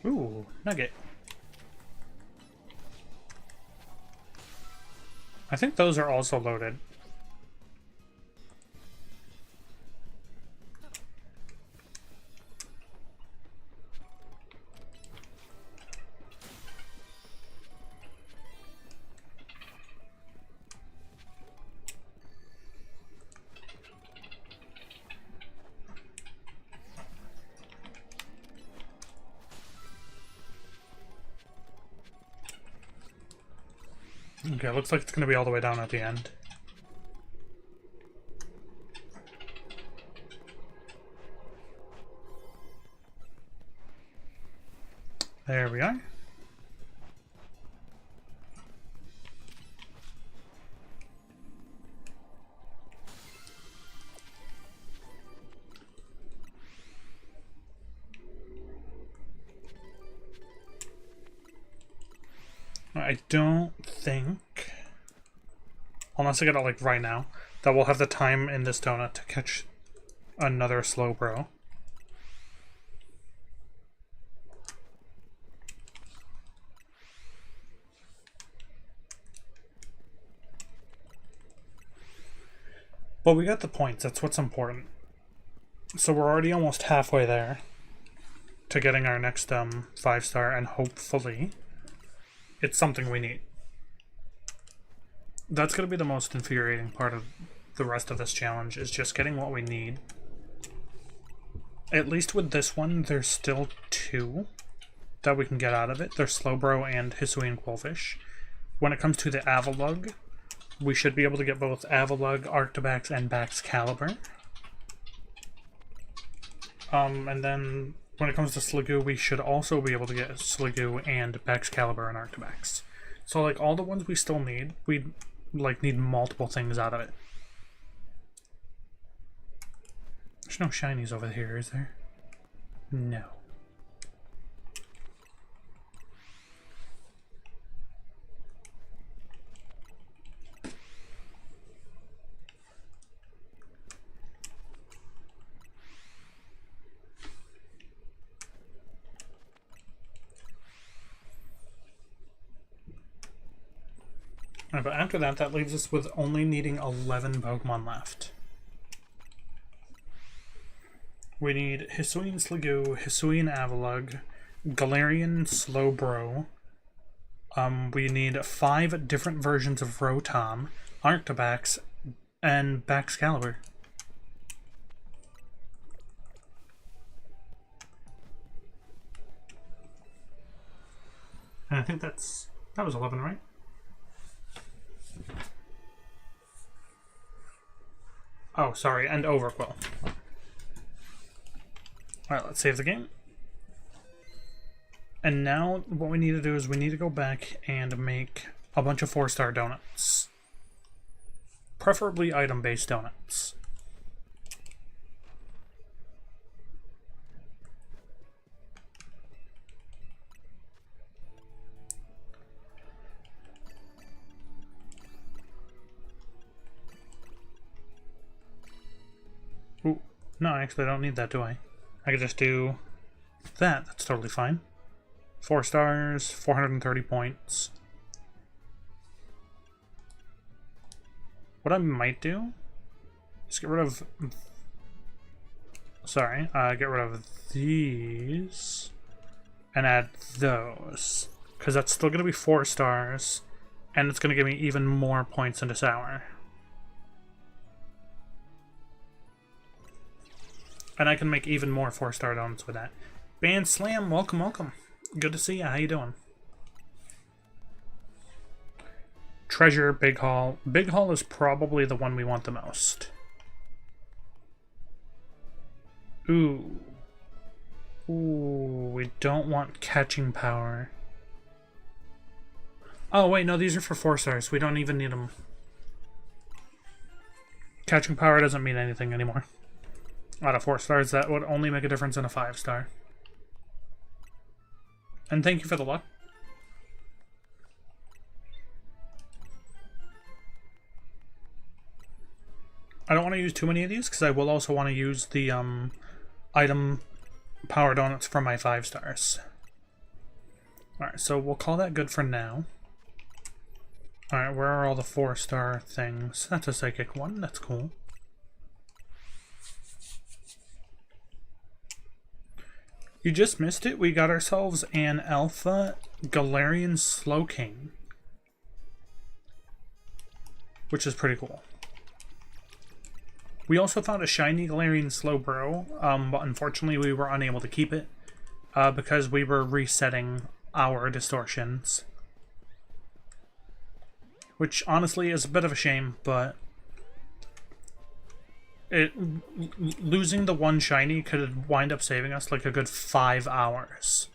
Ooh, Nugget. I think those are also loaded. Okay, looks like it's going to be all the way down at the end. There we are. I don't think, unless I get it like right now, that we'll have the time in this donut to catch another Slowbro. But we got the points, that's what's important. So we're already almost halfway there to getting our next 5-star, and hopefully it's something we need. That's going to be the most infuriating part of the rest of this challenge, is just getting what we need. At least with this one, there's still 2 that we can get out of it. There's Slowbro and Hisuian Quillfish. When it comes to the Avalugg, we should be able to get both Avalugg, Arctobax, and Baxcalibur. And then when it comes to Sliggoo, we should also be able to get Sliggoo and Baxcalibur and Arctobax. So like all the ones we still need, we like need multiple things out of it. There's no shinies over here, is there? No. But after that, that leaves us with only needing 11 Pokemon left. We need Hisuian Sliggoo, Hisuian Avalugg, Galarian Slowbro. We need 5 different versions of Rotom, Arctobax, and Baxcalibur. And I think that was 11, right? Oh, sorry, and Overquill. Alright, let's save the game. And now what we need to do is we need to go back and make a bunch of 4-star donuts. Preferably item-based donuts. Ooh, no, actually I don't need that, do I? I could just do that. That's totally fine. 4 stars, 430 points. What I might do is get rid of... Sorry, get rid of these and add those. Because that's still going to be 4 stars, and it's going to give me even more points in this hour. And I can make even more 4-star donuts with that. Band Slam, welcome, welcome. Good to see you. How you doing? Treasure, Big Haul. Big Haul is probably the one we want the most. Ooh. Ooh, we don't want catching power. Oh, wait, no, these are for 4 stars. We don't even need them. Catching power doesn't mean anything anymore. Out of 4 stars, that would only make a difference in a 5-star. And thank you for the luck. I don't want to use too many of these, because I will also want to use the item power donuts for my 5 stars. Alright, so we'll call that good for now. Alright, where are all the 4-star things? That's a psychic one, that's cool. You just missed it. We got ourselves an Alpha Galarian Slowking, which is pretty cool. We also found a shiny Galarian Slowbro, but unfortunately we were unable to keep it because we were resetting our distortions. Which honestly is a bit of a shame, but losing the one shiny could wind up saving us like a good 5 hours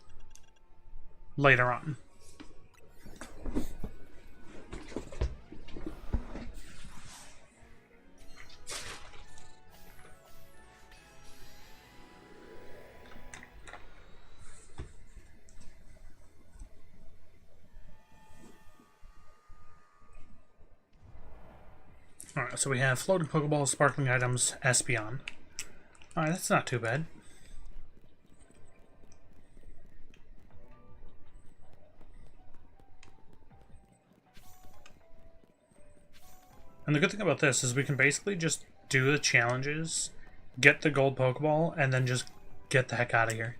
later on. Alright, so we have floating Pokeballs, sparkling items, Espeon. Alright, that's not too bad. And the good thing about this is we can basically just do the challenges, get the gold Pokeball, and then just get the heck out of here.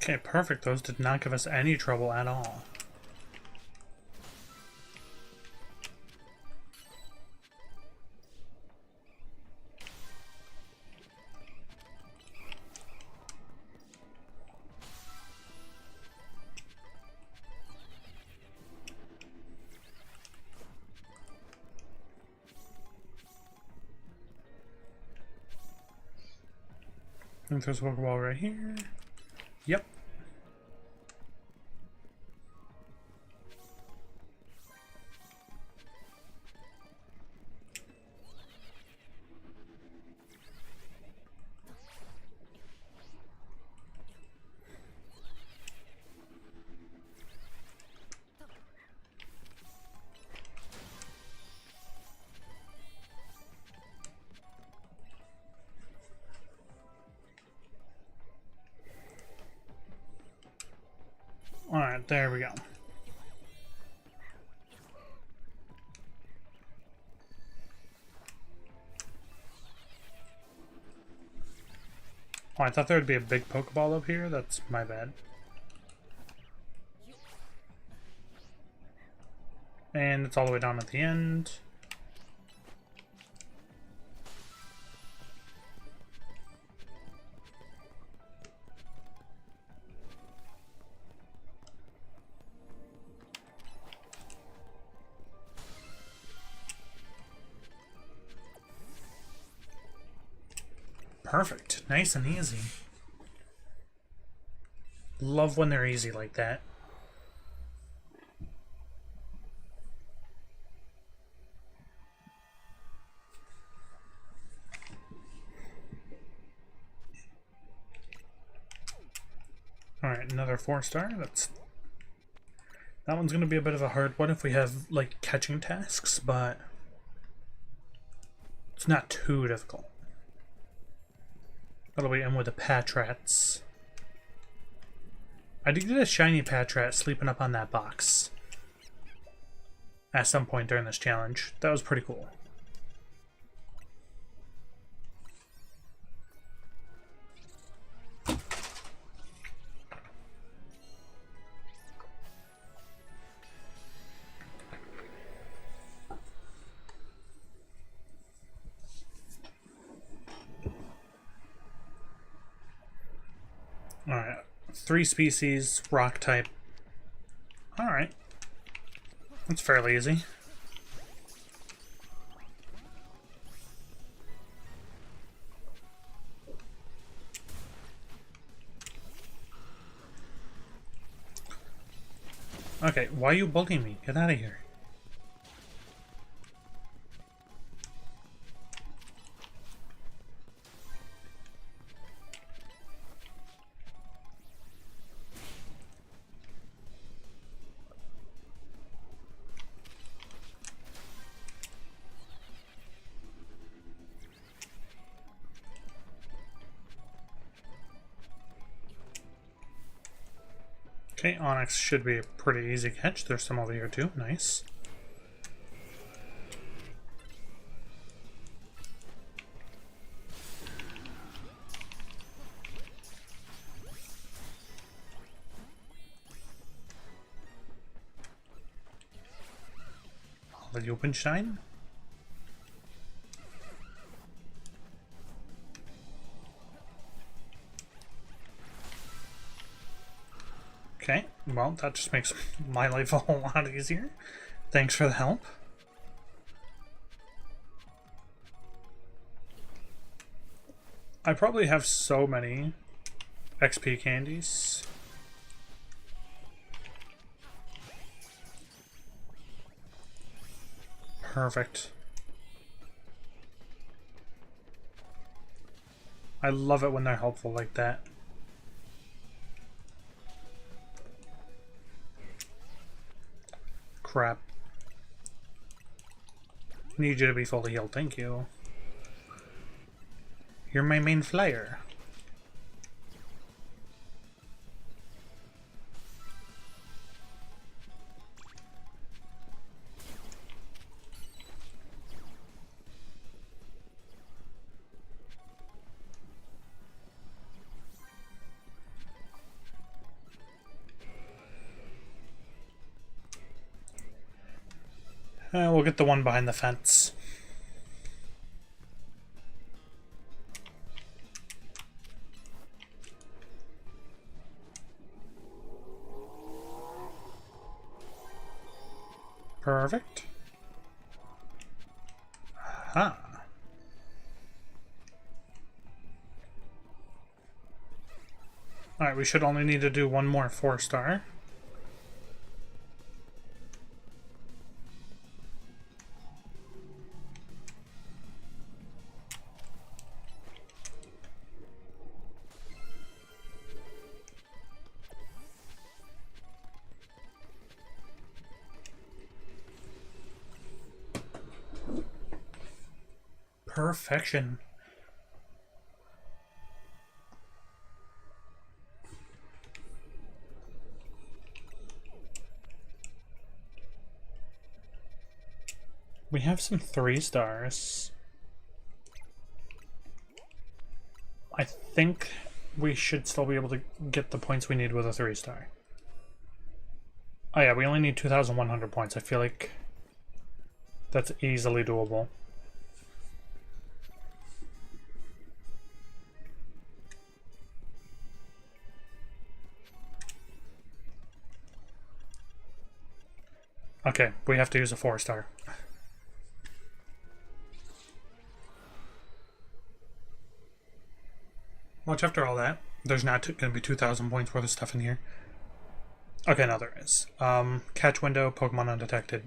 Okay, perfect. Those did not give us any trouble at all. I think there's a Pokeball right here. Yep. Alright, there we go. Oh, I thought there would be a big Pokeball up here. That's my bad. And it's all the way down at the end. Perfect. Nice and easy. Love when they're easy like that. Alright, another 4-star. That one's gonna be a bit of a hard one if we have like catching tasks, but it's not too difficult. That'll be in with the Patrats. I did get a shiny Patrat sleeping up on that box at some point during this challenge. That was pretty cool. Alright, 3 species, rock type. Alright. That's fairly easy. Okay, why are you bugging me? Get out of here. Okay, Onix should be a pretty easy catch. There's some over here too. Nice. The Openstein. Okay, well, that just makes my life a whole lot easier. Thanks for the help. I probably have so many XP candies. Perfect. I love it when they're helpful like that. Crap. Need you to be fully healed, thank you. You're my main flyer. We'll get the one behind the fence. Perfect. Aha. Alright, we should only need to do one more 4-star. Perfection. We have some 3-stars. I think we should still be able to get the points we need with a 3-star. Oh yeah, we only need 2,100 points. I feel like that's easily doable. Okay, we have to use a 4-star. Watch after all that. There's not going to be 2,000 points worth of stuff in here. Okay, now there is. Catch window, Pokemon undetected.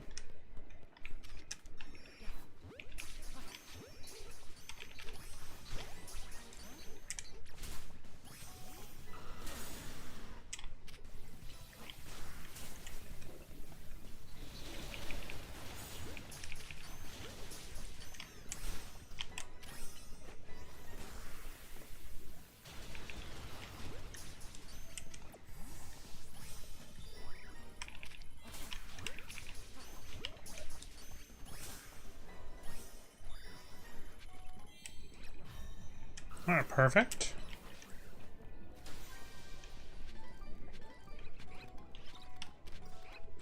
Alright, perfect.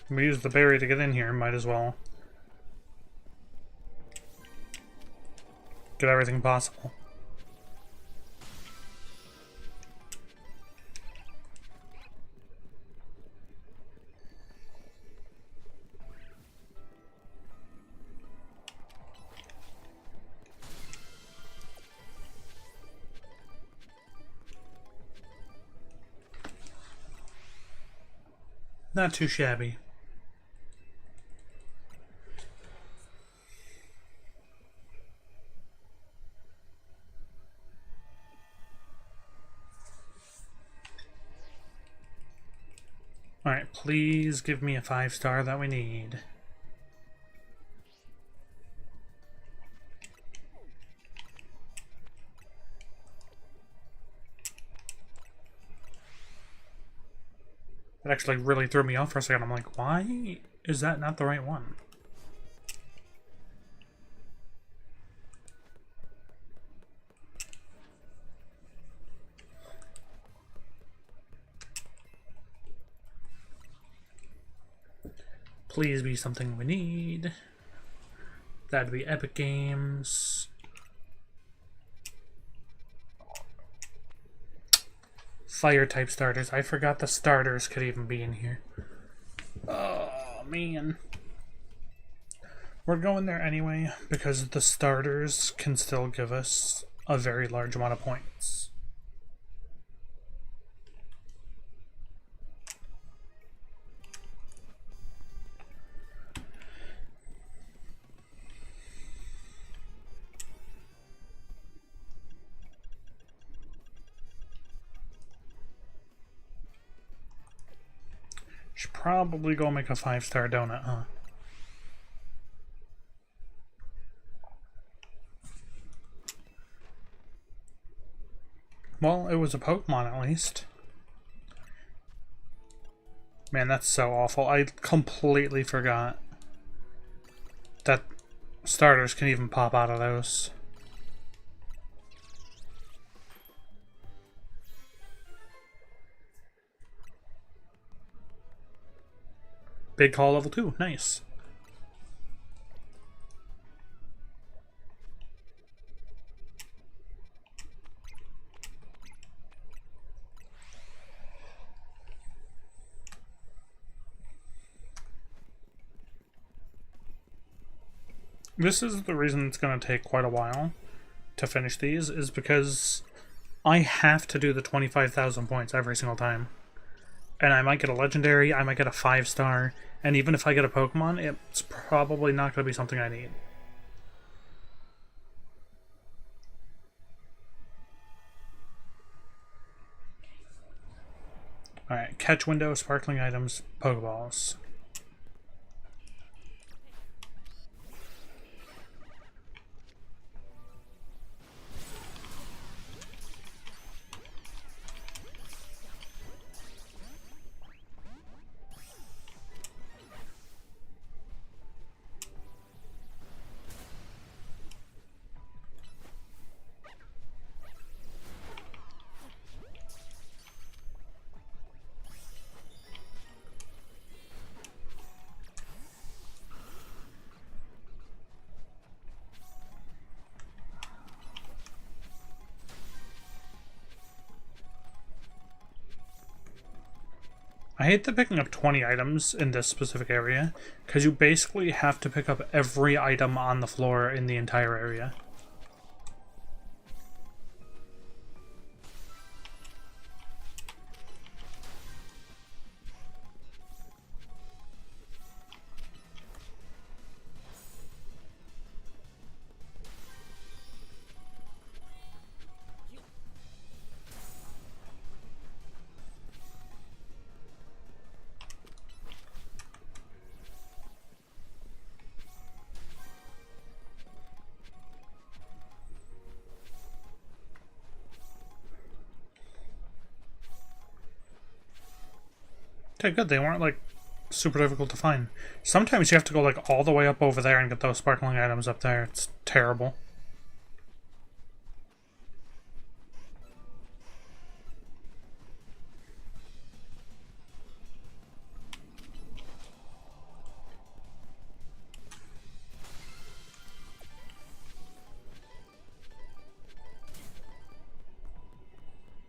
We used the berry to get in here, might as well get everything possible. Not too shabby. Alright, please give me a 5-star that we need. That actually really threw me off for a second. I'm like, why is that not the right one? Please be something we need. That'd be Epic Games. Fire type starters. I forgot the starters could even be in here. Oh, man. We're going there anyway because the starters can still give us a very large amount of points. Should probably go make a 5-star donut, huh? Well, it was a Pokemon at least. Man, that's so awful. I completely forgot that starters can even pop out of those. Big call level 2, nice. This is the reason it's going to take quite a while to finish these, is because I have to do the 25,000 points every single time. And I might get a legendary, I might get a 5-star, and even if I get a Pokemon, it's probably not going to be something I need. Alright, catch window, sparkling items, Pokeballs. I hate that picking up 20 items in this specific area, because you basically have to pick up every item on the floor in the entire area. Okay, good. They weren't, like, super difficult to find. Sometimes you have to go, like, all the way up over there and get those sparkling items up there. It's terrible.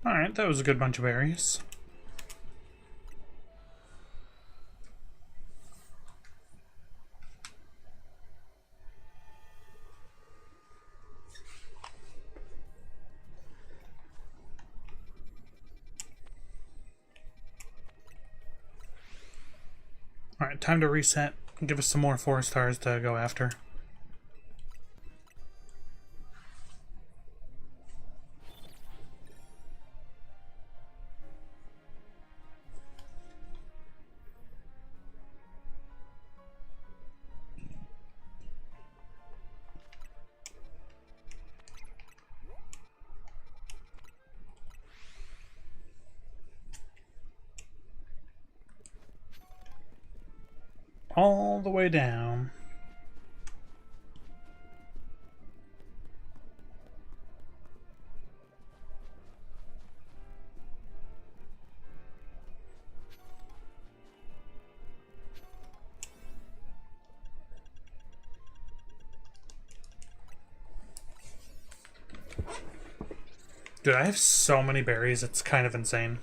Alright, that was a good bunch of berries. Alright, time to reset and give us some more 4-stars to go after. All the way down. Dude, I have so many berries, it's kind of insane.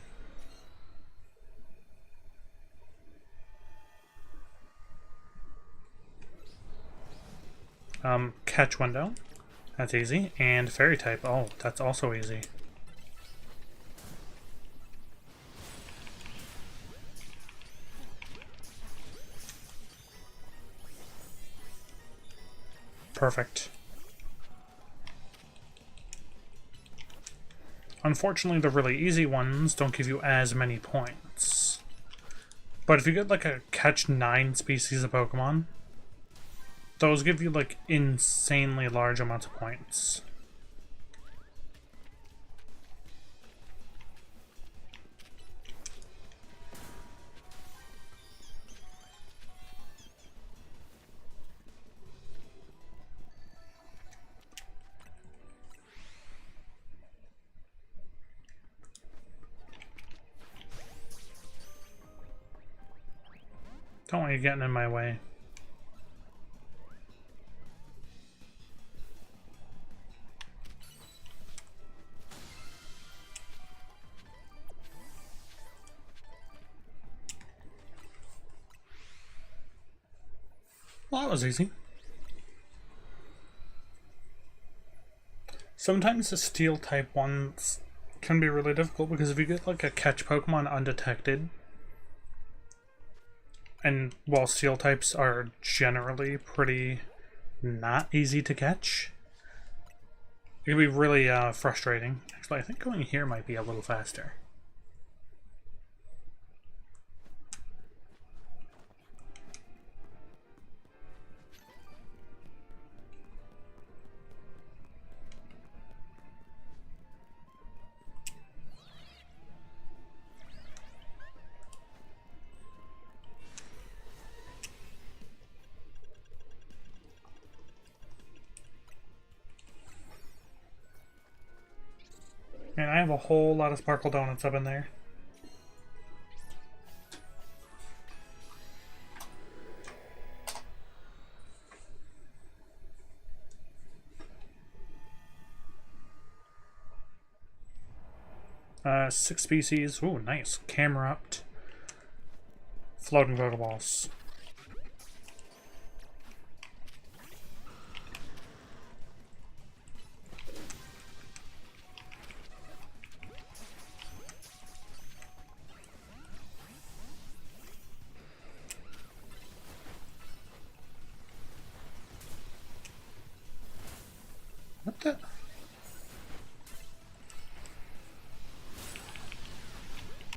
Catch window. That's easy. And fairy type. Oh, that's also easy. Perfect. Unfortunately, the really easy ones don't give you as many points. But if you get like a catch 9 species of Pokemon, those give you like insanely large amounts of points. Don't want you getting in my way. Well, that was easy. Sometimes the steel type ones can be really difficult because if you get like a catch Pokemon undetected, and while steel types are generally pretty not easy to catch, it can be really frustrating. Actually, I think going here might be a little faster. And I have a whole lot of Sparkle Donuts up in there. Six species. Ooh, nice. Camerupt. Floating Pokeballs. What the?